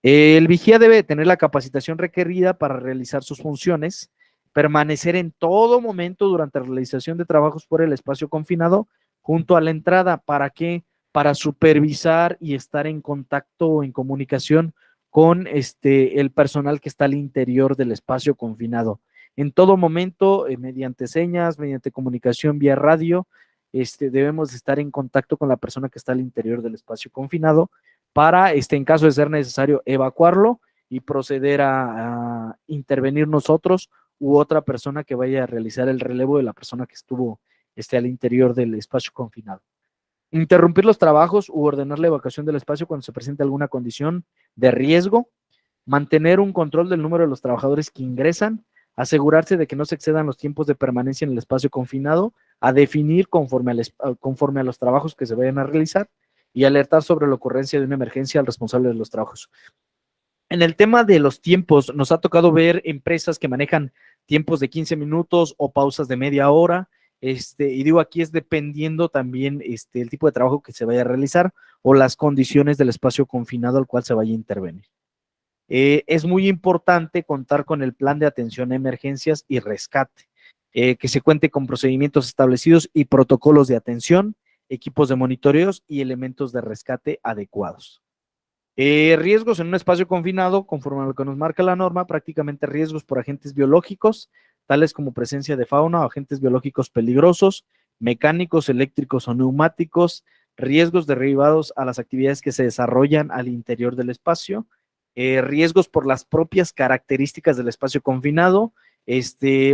El vigía debe tener la capacitación requerida para realizar sus funciones, permanecer en todo momento durante la realización de trabajos por el espacio confinado junto a la entrada. ¿Para qué? Para supervisar y estar en contacto o en comunicación con el personal que está al interior del espacio confinado. En todo momento, mediante señas, mediante comunicación vía radio, debemos estar en contacto con la persona que está al interior del espacio confinado para, en caso de ser necesario, evacuarlo y proceder a intervenir nosotros u otra persona que vaya a realizar el relevo de la persona que estuvo al interior del espacio confinado. Interrumpir los trabajos u ordenar la evacuación del espacio cuando se presente alguna condición de riesgo, mantener un control del número de los trabajadores que ingresan, asegurarse de que no se excedan los tiempos de permanencia en el espacio confinado, a definir conforme a los trabajos que se vayan a realizar y alertar sobre la ocurrencia de una emergencia al responsable de los trabajos. En el tema de los tiempos, nos ha tocado ver empresas que manejan tiempos de 15 minutos o pausas de media hora. Y digo, aquí es dependiendo también el tipo de trabajo que se vaya a realizar o las condiciones del espacio confinado al cual se vaya a intervenir. Es muy importante contar con el plan de atención a emergencias y rescate, que se cuente con procedimientos establecidos y protocolos de atención, equipos de monitoreos y elementos de rescate adecuados. Riesgos en un espacio confinado, conforme a lo que nos marca la norma, prácticamente riesgos por agentes biológicos, tales como presencia de fauna o agentes biológicos peligrosos, mecánicos, eléctricos o neumáticos, riesgos derivados a las actividades que se desarrollan al interior del espacio, riesgos por las propias características del espacio confinado.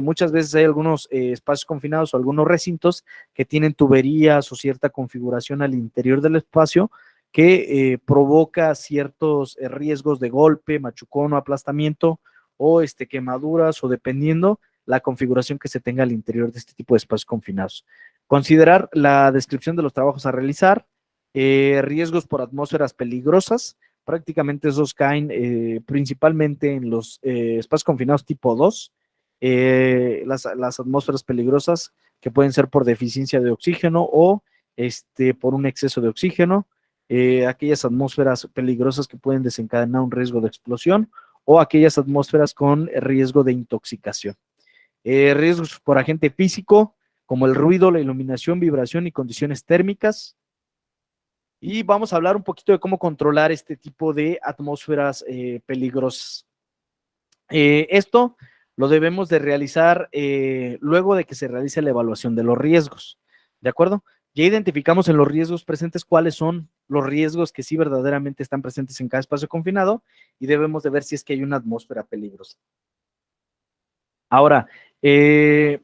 Muchas veces hay algunos espacios confinados o algunos recintos que tienen tuberías o cierta configuración al interior del espacio que provoca ciertos riesgos de golpe, machucón o aplastamiento o quemaduras o dependiendo la configuración que se tenga al interior de este tipo de espacios confinados. Considerar la descripción de los trabajos a realizar, riesgos por atmósferas peligrosas, prácticamente esos caen principalmente en los espacios confinados tipo 2, las atmósferas peligrosas que pueden ser por deficiencia de oxígeno o por un exceso de oxígeno, aquellas atmósferas peligrosas que pueden desencadenar un riesgo de explosión o aquellas atmósferas con riesgo de intoxicación. Riesgos por agente físico como el ruido, la iluminación, vibración y condiciones térmicas. Y vamos a hablar un poquito de cómo controlar este tipo de atmósferas peligrosas. Esto lo debemos de realizar luego de que se realice la evaluación de los riesgos, ¿de acuerdo? Ya identificamos en los riesgos presentes cuáles son los riesgos que sí verdaderamente están presentes en cada espacio confinado y debemos de ver si es que hay una atmósfera peligrosa. Ahora,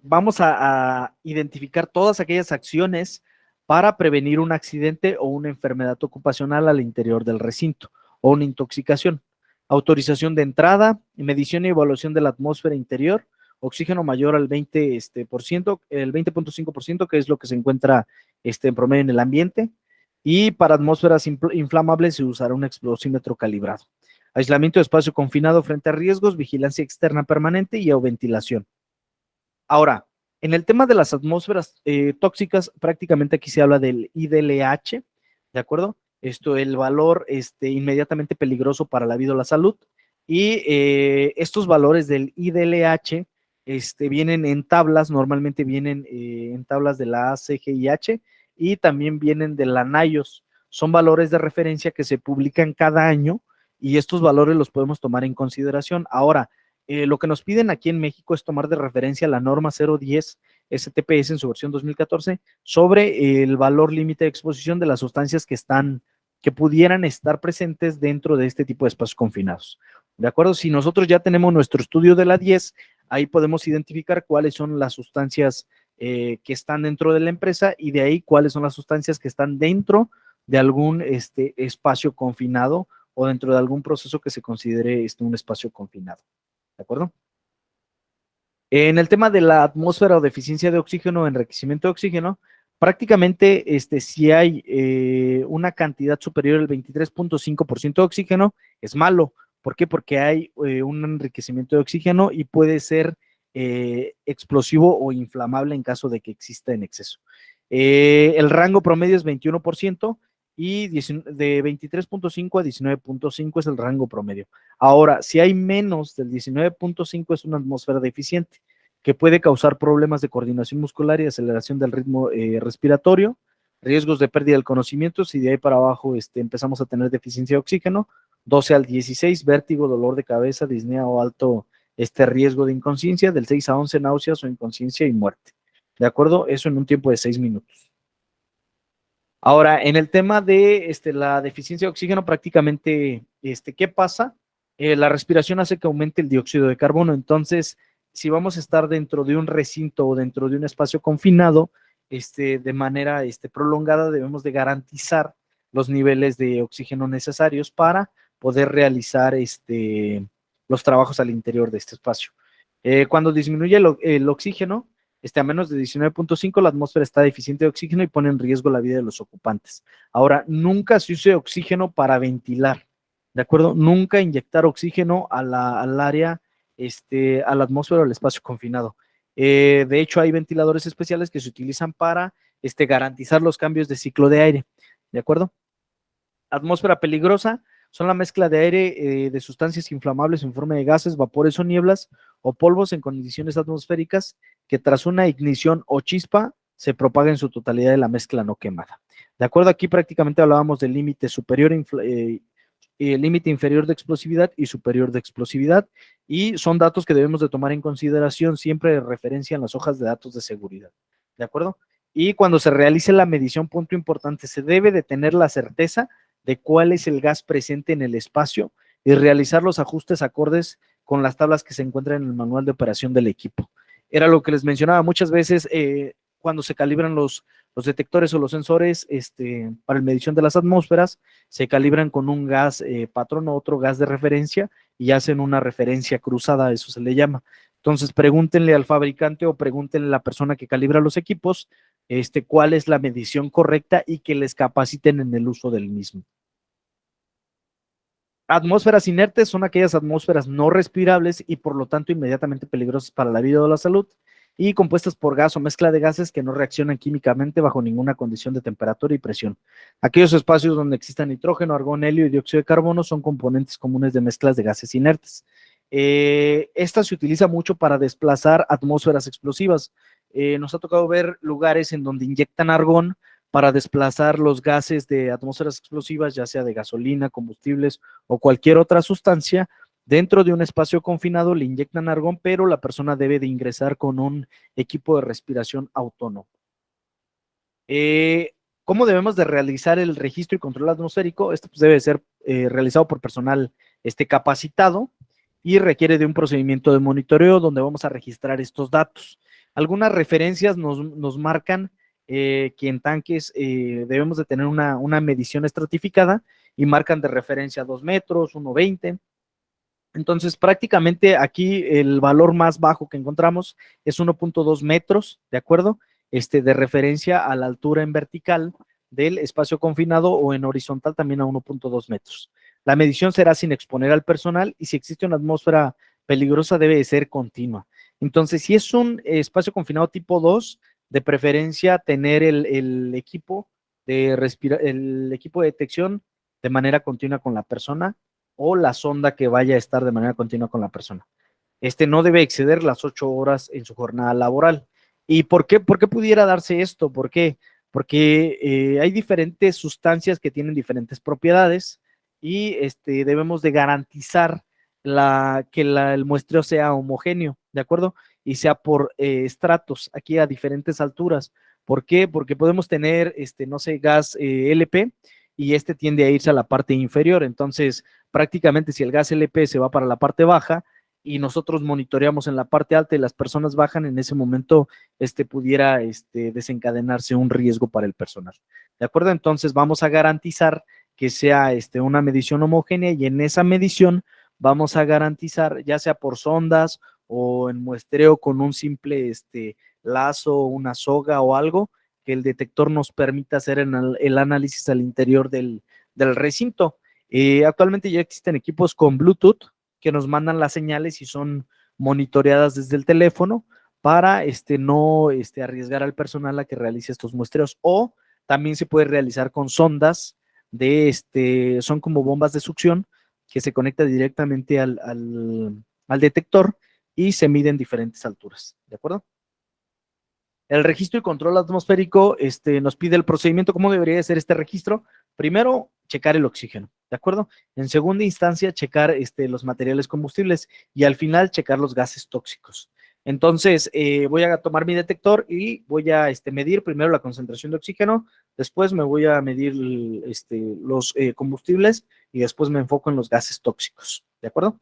vamos a identificar todas aquellas acciones para prevenir un accidente o una enfermedad ocupacional al interior del recinto o una intoxicación. Autorización de entrada, medición y evaluación de la atmósfera interior, oxígeno mayor al 20%, el 20.5%, que es lo que se encuentra en promedio en el ambiente, y para atmósferas inflamables se usará un explosímetro calibrado. Aislamiento de espacio confinado frente a riesgos, vigilancia externa permanente y ventilación. Ahora, en el tema de las atmósferas tóxicas, prácticamente aquí se habla del IDLH, ¿de acuerdo? El valor inmediatamente peligroso para la vida o la salud. Y estos valores del IDLH vienen en tablas, normalmente vienen en tablas de la ACGIH y también vienen de la NIOS. Son valores de referencia que se publican cada año y estos valores los podemos tomar en consideración. Ahora, lo que nos piden aquí en México es tomar de referencia la norma 010 STPS en su versión 2014 sobre el valor límite de exposición de las sustancias que pudieran estar presentes dentro de este tipo de espacios confinados. ¿De acuerdo? Si nosotros ya tenemos nuestro estudio de la 10, ahí podemos identificar cuáles son las sustancias que están dentro de la empresa y de ahí cuáles son las sustancias que están dentro de algún espacio confinado o dentro de algún proceso que se considere un espacio confinado. ¿De acuerdo? En el tema de la atmósfera o deficiencia de oxígeno o enriquecimiento de oxígeno, prácticamente si hay una cantidad superior al 23.5% de oxígeno, es malo. ¿Por qué? Porque hay un enriquecimiento de oxígeno y puede ser explosivo o inflamable en caso de que exista en exceso. El rango promedio es 21% y de 23.5 a 19.5 es el rango promedio. Ahora, si hay menos del 19.5 es una atmósfera deficiente, que puede causar problemas de coordinación muscular y aceleración del ritmo respiratorio, riesgos de pérdida del conocimiento, si de ahí para abajo empezamos a tener deficiencia de oxígeno, 12 al 16, vértigo, dolor de cabeza, disnea o alto riesgo de inconsciencia, del 6 a 11, náuseas o inconsciencia y muerte. ¿De acuerdo? Eso en un tiempo de 6 minutos. Ahora, en el tema de la deficiencia de oxígeno, prácticamente, ¿qué pasa? La respiración hace que aumente el dióxido de carbono, entonces, si vamos a estar dentro de un recinto o dentro de un espacio confinado, de manera prolongada, debemos de garantizar los niveles de oxígeno necesarios para poder realizar los trabajos al interior de este espacio. Cuando disminuye el oxígeno, a menos de 19.5, la atmósfera está deficiente de oxígeno y pone en riesgo la vida de los ocupantes. Ahora, nunca se use oxígeno para ventilar, ¿de acuerdo? Nunca inyectar oxígeno al área, a la atmósfera o al espacio confinado. De hecho, hay ventiladores especiales que se utilizan para garantizar los cambios de ciclo de aire, ¿de acuerdo? Atmósfera peligrosa son la mezcla de aire de sustancias inflamables en forma de gases, vapores o nieblas o polvos en condiciones atmosféricas que tras una ignición o chispa se propaga en su totalidad de la mezcla no quemada. De acuerdo, aquí prácticamente hablábamos del límite superior, límite inferior de explosividad y superior de explosividad, y son datos que debemos de tomar en consideración siempre de referencia en las hojas de datos de seguridad. ¿De acuerdo? Y cuando se realice la medición, punto importante, se debe de tener la certeza de cuál es el gas presente en el espacio y realizar los ajustes acordes con las tablas que se encuentran en el manual de operación del equipo. Era lo que les mencionaba muchas veces cuando se calibran los detectores o los sensores para la medición de las atmósferas, se calibran con un gas patrón o otro gas de referencia y hacen una referencia cruzada, eso se le llama. Entonces, pregúntenle al fabricante o pregúntenle a la persona que calibra los equipos cuál es la medición correcta y que les capaciten en el uso del mismo. Atmósferas inertes son aquellas atmósferas no respirables y por lo tanto inmediatamente peligrosas para la vida o la salud, y compuestas por gas o mezcla de gases que no reaccionan químicamente bajo ninguna condición de temperatura y presión. Aquellos espacios donde exista nitrógeno, argón, helio y dióxido de carbono son componentes comunes de mezclas de gases inertes. Esta se utiliza mucho para desplazar atmósferas explosivas. Nos ha tocado ver lugares en donde inyectan argón para desplazar los gases de atmósferas explosivas, ya sea de gasolina, combustibles o cualquier otra sustancia. Dentro de un espacio confinado le inyectan argón, pero la persona debe de ingresar con un equipo de respiración autónomo. ¿Cómo debemos de realizar el registro y control atmosférico? Esto pues debe ser realizado por personal capacitado y requiere de un procedimiento de monitoreo donde vamos a registrar estos datos. Algunas referencias nos marcan que en tanques debemos de tener una medición estratificada y marcan de referencia 2 metros, 1,20. Entonces, prácticamente aquí el valor más bajo que encontramos es 1.2 metros, ¿de acuerdo? De referencia a la altura en vertical del espacio confinado o en horizontal también a 1.2 metros. La medición será sin exponer al personal y si existe una atmósfera peligrosa debe de ser continua. Entonces, si es un espacio confinado tipo 2, de preferencia tener el equipo de detección de manera continua con la persona o la sonda que vaya a estar de manera continua con la persona. No debe exceder las 8 horas en su jornada laboral. ¿Y por qué pudiera darse esto? ¿Por qué? Porque hay diferentes sustancias que tienen diferentes propiedades y debemos de garantizar que el muestreo sea homogéneo, ¿de acuerdo? Y sea por estratos, aquí a diferentes alturas. ¿Por qué? Porque podemos tener, no sé, gas LP y tiende a irse a la parte inferior. Entonces, prácticamente si el gas LP se va para la parte baja y nosotros monitoreamos en la parte alta y las personas bajan, en ese momento pudiera desencadenarse un riesgo para el personal. ¿De acuerdo? Entonces, vamos a garantizar que sea una medición homogénea y en esa medición vamos a garantizar, ya sea por sondas o en muestreo con un simple lazo, una soga o algo, que el detector nos permita hacer el análisis al interior del recinto. Actualmente ya existen equipos con Bluetooth que nos mandan las señales y son monitoreadas desde el teléfono para no arriesgar al personal a que realice estos muestreos, o también se puede realizar con sondas son como bombas de succión que se conecta directamente al detector y se miden diferentes alturas, ¿de acuerdo? El registro y control atmosférico nos pide el procedimiento. ¿Cómo debería de ser este registro? Primero, checar el oxígeno, ¿de acuerdo? En segunda instancia, checar los materiales combustibles y al final checar los gases tóxicos. Entonces, voy a tomar mi detector y voy a medir primero la concentración de oxígeno, después me voy a medir los combustibles y después me enfoco en los gases tóxicos, ¿de acuerdo?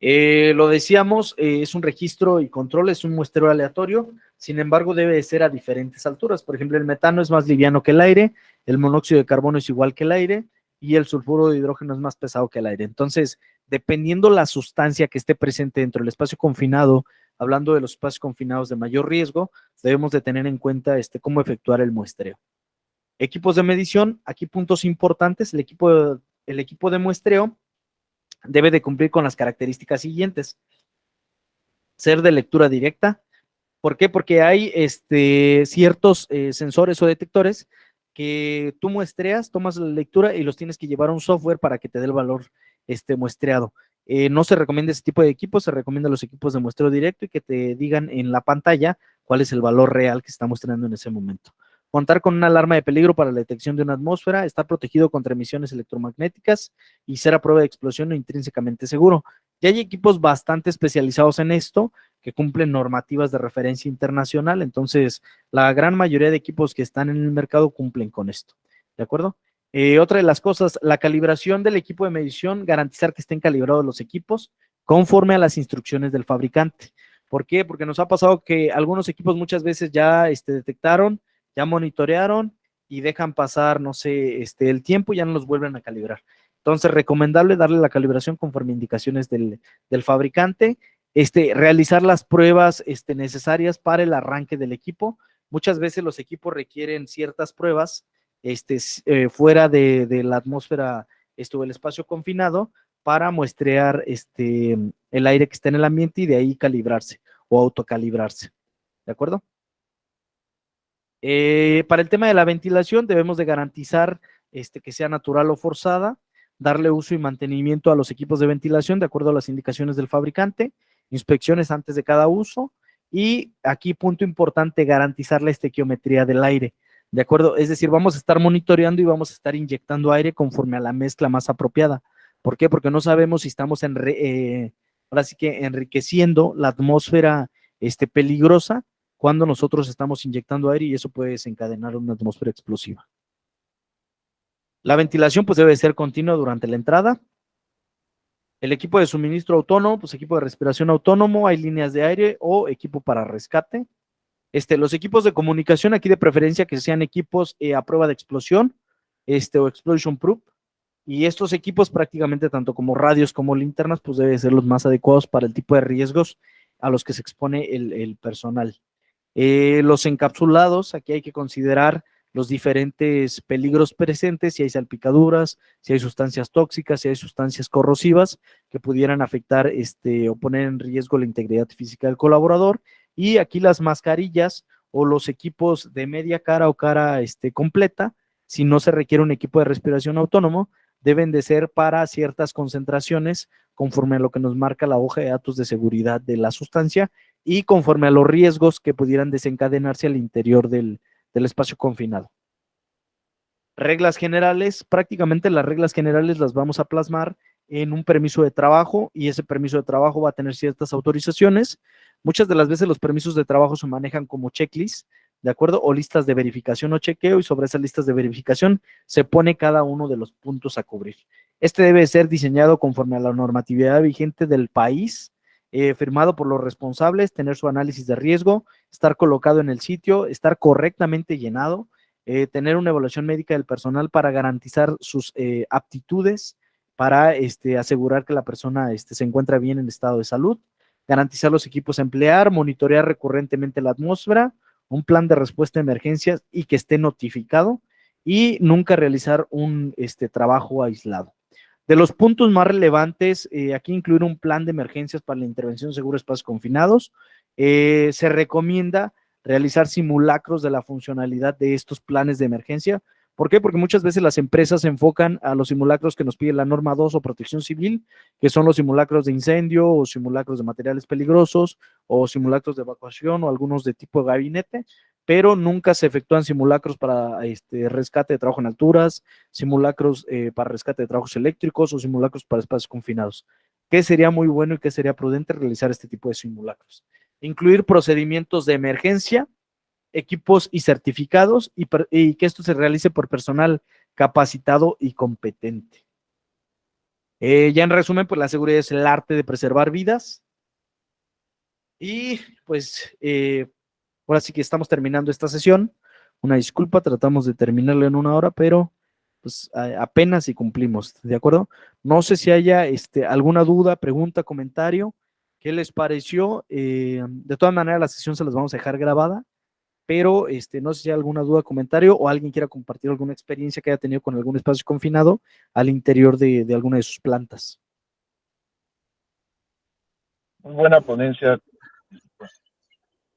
Lo decíamos, es un registro y control, es un muestreo aleatorio, sin embargo debe de ser a diferentes alturas. Por ejemplo, el metano es más liviano que el aire, el monóxido de carbono es igual que el aire y el sulfuro de hidrógeno es más pesado que el aire. Entonces, dependiendo la sustancia que esté presente dentro del espacio confinado, hablando de los espacios confinados de mayor riesgo, debemos de tener en cuenta cómo efectuar el muestreo. Equipos de medición, aquí puntos importantes, el equipo de muestreo debe de cumplir con las características siguientes: ser de lectura directa. ¿Por qué? Porque hay ciertos sensores o detectores que tú muestreas, tomas la lectura y los tienes que llevar a un software para que te dé el valor muestreado. No se recomienda ese tipo de equipos, se recomienda los equipos de muestreo directo y que te digan en la pantalla cuál es el valor real que está mostrando en ese momento. Contar con una alarma de peligro para la detección de una atmósfera, estar protegido contra emisiones electromagnéticas y ser a prueba de explosión o intrínsecamente seguro. Ya hay equipos bastante especializados en esto que cumplen normativas de referencia internacional, entonces la gran mayoría de equipos que están en el mercado cumplen con esto, ¿de acuerdo? Otra de las cosas, la calibración del equipo de medición, garantizar que estén calibrados los equipos conforme a las instrucciones del fabricante. ¿Por qué? Porque nos ha pasado que algunos equipos muchas veces ya detectaron, ya monitorearon y dejan pasar, no sé, el tiempo y ya no los vuelven a calibrar. Entonces, recomendable darle la calibración conforme a indicaciones del fabricante, realizar las pruebas necesarias para el arranque del equipo. Muchas veces los equipos requieren ciertas pruebas fuera de la atmósfera o el espacio confinado para muestrear el aire que está en el ambiente y de ahí calibrarse o autocalibrarse, ¿de acuerdo? Para el tema de la ventilación debemos de garantizar que sea natural o forzada, darle uso y mantenimiento a los equipos de ventilación de acuerdo a las indicaciones del fabricante, inspecciones antes de cada uso y aquí punto importante, garantizar la estequiometría del aire, ¿de acuerdo? Es decir, vamos a estar monitoreando y vamos a estar inyectando aire conforme a la mezcla más apropiada. ¿Por qué? Porque no sabemos si estamos ahora sí que enriqueciendo la atmósfera peligrosa cuando nosotros estamos inyectando aire y eso puede desencadenar una atmósfera explosiva. La ventilación pues debe ser continua durante la entrada. El equipo de suministro autónomo, pues equipo de respiración autónomo, hay líneas de aire o equipo para rescate. Los equipos de comunicación, aquí de preferencia que sean equipos a prueba de explosión, o explosion proof, y estos equipos prácticamente tanto como radios como linternas, pues deben ser los más adecuados para el tipo de riesgos a los que se expone el personal. Los encapsulados, aquí hay que considerar los diferentes peligros presentes, si hay salpicaduras, si hay sustancias tóxicas, si hay sustancias corrosivas que pudieran afectar o poner en riesgo la integridad física del colaborador. Y aquí las mascarillas o los equipos de media cara o cara completa, si no se requiere un equipo de respiración autónomo, deben de ser para ciertas concentraciones conforme a lo que nos marca la hoja de datos de seguridad de la sustancia y conforme a los riesgos que pudieran desencadenarse al interior del espacio confinado. Reglas generales, prácticamente las reglas generales las vamos a plasmar en un permiso de trabajo y ese permiso de trabajo va a tener ciertas autorizaciones. Muchas de las veces los permisos de trabajo se manejan como checklist, ¿de acuerdo? O listas de verificación o chequeo y sobre esas listas de verificación se pone cada uno de los puntos a cubrir. Debe ser diseñado conforme a la normatividad vigente del país, firmado por los responsables, tener su análisis de riesgo, estar colocado en el sitio, estar correctamente llenado, tener una evaluación médica del personal para garantizar sus aptitudes, para asegurar que la persona se encuentra bien en estado de salud, garantizar los equipos a emplear, monitorear recurrentemente la atmósfera, un plan de respuesta a emergencias y que esté notificado y nunca realizar un trabajo aislado. De los puntos más relevantes, aquí incluir un plan de emergencias para la intervención segura de espacios confinados. Se recomienda realizar simulacros de la funcionalidad de estos planes de emergencia. ¿Por qué? Porque muchas veces las empresas se enfocan a los simulacros que nos pide la norma 2 o protección civil, que son los simulacros de incendio o simulacros de materiales peligrosos o simulacros de evacuación o algunos de tipo de gabinete, pero nunca se efectúan simulacros para rescate de trabajo en alturas, simulacros para rescate de trabajos eléctricos o simulacros para espacios confinados. ¿Qué sería muy bueno y qué sería prudente realizar este tipo de simulacros? Incluir procedimientos de emergencia, equipos y certificados y que esto se realice por personal capacitado y competente. Ya en resumen, pues la seguridad es el arte de preservar vidas y pues ahora sí que estamos terminando esta sesión. Una disculpa, tratamos de terminarla en 1 hora, pero pues apenas si cumplimos, ¿de acuerdo? No sé si haya alguna duda, pregunta, comentario. ¿Qué les pareció? De todas maneras, la sesión se las vamos a dejar grabada, pero no sé si hay alguna duda, comentario o alguien quiera compartir alguna experiencia que haya tenido con algún espacio confinado al interior de alguna de sus plantas. Muy buena ponencia.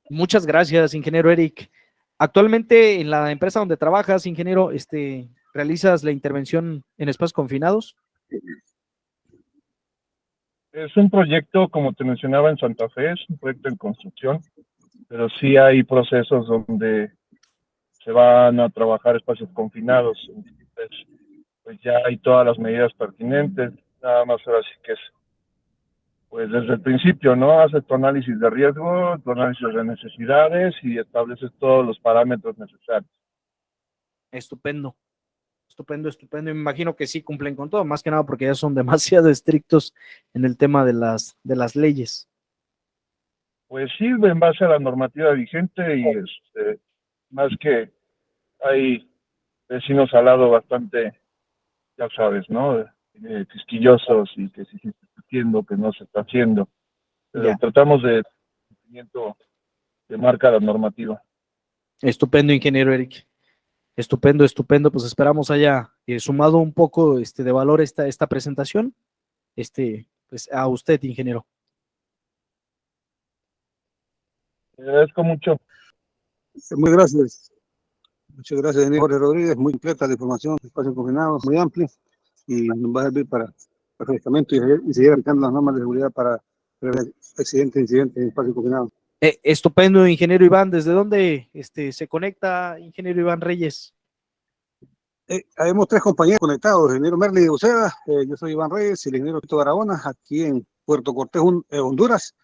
Muchas gracias, ingeniero Eric. Actualmente en la empresa donde trabajas, ingeniero, ¿realizas la intervención en espacios confinados? Es un proyecto, como te mencionaba, en Santa Fe, es un proyecto en construcción, pero sí hay procesos donde se van a trabajar espacios confinados. Entonces, pues ya hay todas las medidas pertinentes, nada más ahora sí que es, pues desde el principio, ¿no? Haces tu análisis de riesgo, tu análisis de necesidades y estableces todos los parámetros necesarios. Estupendo. Estupendo, estupendo. Y me imagino que sí cumplen con todo, más que nada porque ya son demasiado estrictos en el tema de las leyes. Pues sí, en base a la normativa vigente y más que hay vecinos al lado bastante, ya sabes, ¿no? Quisquillosos y que sí se está haciendo, que no se está haciendo. Pero Ya. tratamos de cumplimiento de marca la normativa. Estupendo, ingeniero Eric. Estupendo, estupendo. Pues esperamos haya sumado un poco de valor esta presentación. Pues a usted, ingeniero. Te agradezco mucho. Muy gracias. Muchas gracias, ingeniero Jorge Rodríguez. Muy completa la información, espacio confinado, muy amplio y nos va a servir para refrescamiento y seguir aplicando las normas de seguridad para prevenir accidentes, incidentes en espacio confinado. Estupendo, ingeniero Iván. ¿Desde dónde se conecta, ingeniero Iván Reyes? Habemos 3 compañeros conectados, el ingeniero Merly de Uceda, yo soy Iván Reyes y el ingeniero Tito Barahona, aquí en Puerto Cortés, Honduras.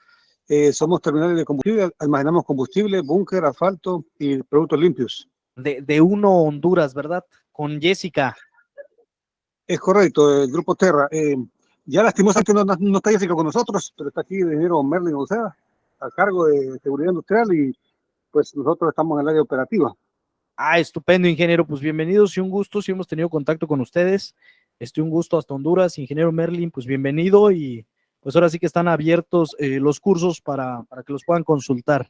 Somos terminales de combustible, almacenamos combustible, búnker, asfalto y productos limpios. De Uno, Honduras, ¿verdad? Con Jessica. Es correcto, el grupo Terra. Ya lastimosamente no está Jessica con nosotros, pero está aquí el ingeniero Merlin Uceda, a cargo de seguridad industrial y pues nosotros estamos en el área operativa. Estupendo, ingeniero. Pues bienvenidos y un gusto. Si hemos tenido contacto con ustedes. Un gusto hasta Honduras. Ingeniero Merlin, pues bienvenido y pues ahora sí que están abiertos los cursos para que los puedan consultar.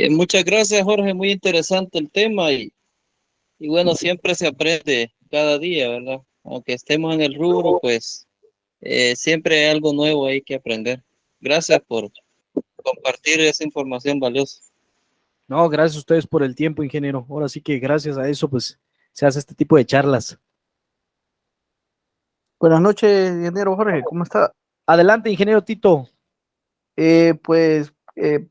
Muchas gracias, Jorge. Muy interesante el tema y bueno, siempre se aprende cada día, ¿verdad? Aunque estemos en el rubro, pues siempre hay algo nuevo ahí que aprender. Gracias por compartir esa información valiosa. No, gracias a ustedes por el tiempo, ingeniero. Ahora sí que gracias a eso, pues se hace este tipo de charlas. Buenas noches, ingeniero Jorge, ¿cómo está? Adelante, ingeniero Tito.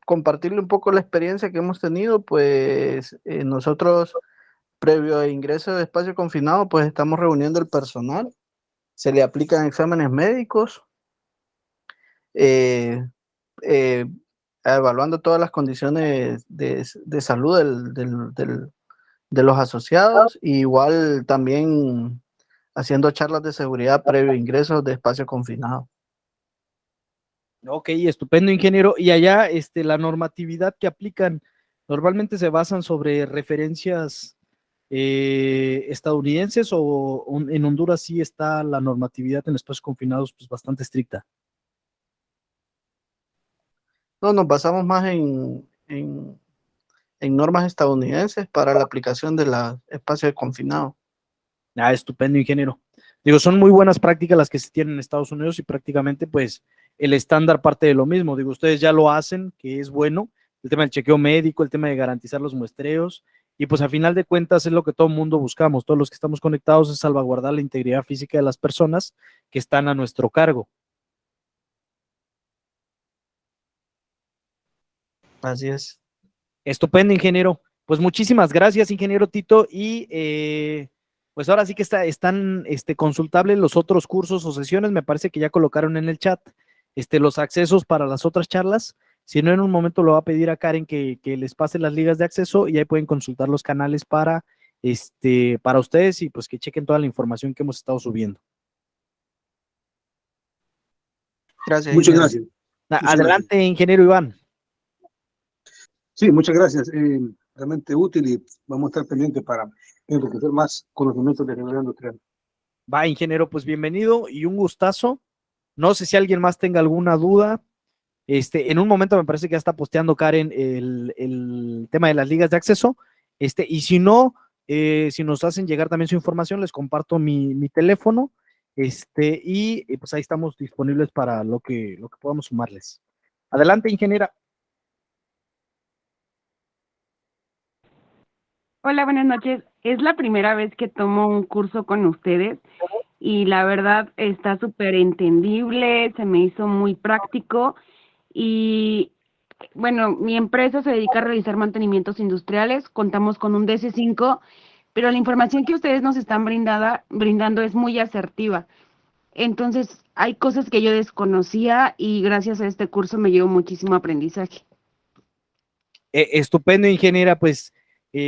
Compartirle un poco la experiencia que hemos tenido, pues nosotros, previo a ingreso de espacio confinado, pues estamos reuniendo el personal, se le aplican exámenes médicos, eh, evaluando todas las condiciones de salud de los asociados, y igual también haciendo charlas de seguridad previo a ingreso de espacio confinado. Ok, estupendo, ingeniero. Y allá, la normatividad que aplican normalmente se basan sobre referencias estadounidenses o en Honduras sí está la normatividad en espacios confinados pues bastante estricta. No, nos basamos más en en normas estadounidenses para la aplicación de la espacio de confinado. Ah, estupendo, ingeniero. Digo, son muy buenas prácticas las que se tienen en Estados Unidos y prácticamente pues el estándar parte de lo mismo. Digo, ustedes ya lo hacen, que es bueno, el tema del chequeo médico, el tema de garantizar los muestreos y pues a final de cuentas es lo que todo el mundo buscamos, todos los que estamos conectados es salvaguardar la integridad física de las personas que están a nuestro cargo. Así es. Estupendo, ingeniero. Pues muchísimas gracias, ingeniero Tito. Y pues ahora sí que están consultables los otros cursos o sesiones. Me parece que ya colocaron en el chat los accesos para las otras charlas. Si no, en un momento lo va a pedir a Karen que les pase las ligas de acceso y ahí pueden consultar los canales para ustedes y pues que chequen toda la información que hemos estado subiendo. Gracias. Muchas ingeniero. gracias. Muchas Adelante, gracias. ingeniero Iván. Sí, muchas gracias. Realmente útil y vamos a estar pendientes para enriquecer más conocimientos de ingeniería industrial. Va, ingeniero, pues bienvenido y un gustazo. No sé si alguien más tenga alguna duda. En un momento me parece que ya está posteando Karen el tema de las ligas de acceso. Y si no, si nos hacen llegar también su información, les comparto mi teléfono. Y pues ahí estamos disponibles para lo que podamos sumarles. Adelante, ingeniera. Hola, buenas noches. Es la primera vez que tomo un curso con ustedes y la verdad está súper entendible, se me hizo muy práctico y bueno, mi empresa se dedica a realizar mantenimientos industriales, contamos con un DC5, pero la información que ustedes nos están brindando es muy asertiva. Entonces, hay cosas que yo desconocía y gracias a este curso me llevo muchísimo aprendizaje. Estupendo, ingeniera, pues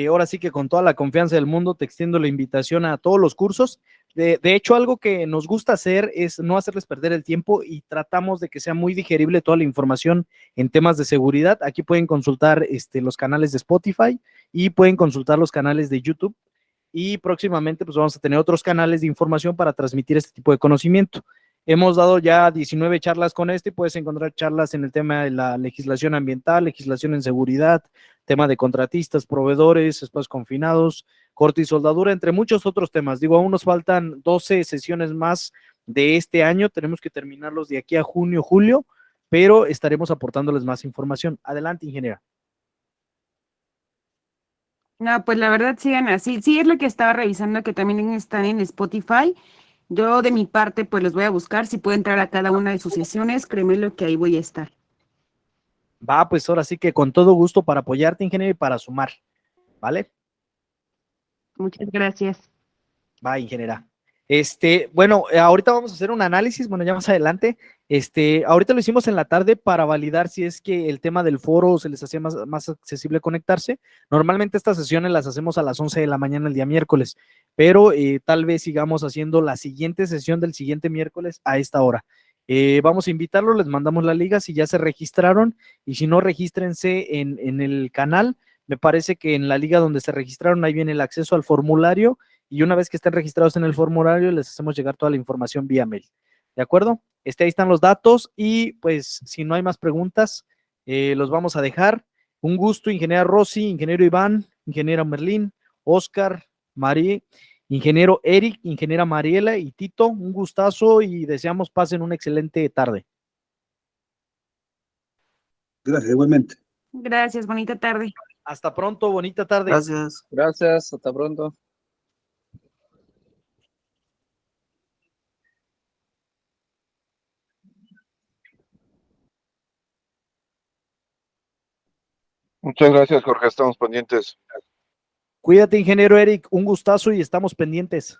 ahora sí que con toda la confianza del mundo te extiendo la invitación a todos los cursos. De hecho, algo que nos gusta hacer es no hacerles perder el tiempo y tratamos de que sea muy digerible toda la información en temas de seguridad. Aquí pueden consultar los canales de Spotify y pueden consultar los canales de YouTube y próximamente pues vamos a tener otros canales de información para transmitir este tipo de conocimiento. Hemos dado ya 19 charlas con y puedes encontrar charlas en el tema de la legislación ambiental, legislación en seguridad, tema de contratistas, proveedores, espacios confinados, corte y soldadura, entre muchos otros temas. Digo, aún nos faltan 12 sesiones más de este año, tenemos que terminarlos de aquí a junio, julio, pero estaremos aportándoles más información. Adelante, ingeniera. No, pues la verdad sigan así. Sí, es lo que estaba revisando, que también están en Spotify. Yo de mi parte, pues los voy a buscar. Si puedo entrar a cada una de sus sesiones, créeme lo que ahí voy a estar. Va, pues ahora sí que con todo gusto para apoyarte, ingeniero, y para sumar, ¿vale? Muchas gracias. Va, ingeniera. Bueno, ahorita vamos a hacer un análisis, bueno, ya más adelante. Ahorita lo hicimos en la tarde para validar si es que el tema del foro se les hacía más accesible conectarse. Normalmente estas sesiones las hacemos a las 11 de la mañana el día miércoles, pero tal vez sigamos haciendo la siguiente sesión del siguiente miércoles a esta hora. Vamos a invitarlos, les mandamos la liga si ya se registraron y si no, regístrense en el canal. Me parece que en la liga donde se registraron, ahí viene el acceso al formulario y una vez que estén registrados en el formulario, les hacemos llegar toda la información vía mail. ¿De acuerdo? Ahí están los datos y pues si no hay más preguntas, los vamos a dejar. Un gusto, ingeniera Rosy, ingeniero Iván, ingeniera Merlín, Oscar, María, ingeniero Eric, ingeniera Mariela y Tito. Un gustazo y deseamos pasen una excelente tarde. Gracias, igualmente. Gracias, bonita tarde. Hasta pronto, bonita tarde. Gracias. Gracias, hasta pronto. Muchas gracias, Jorge. Estamos pendientes. Cuídate, ingeniero Eric, un gustazo y estamos pendientes.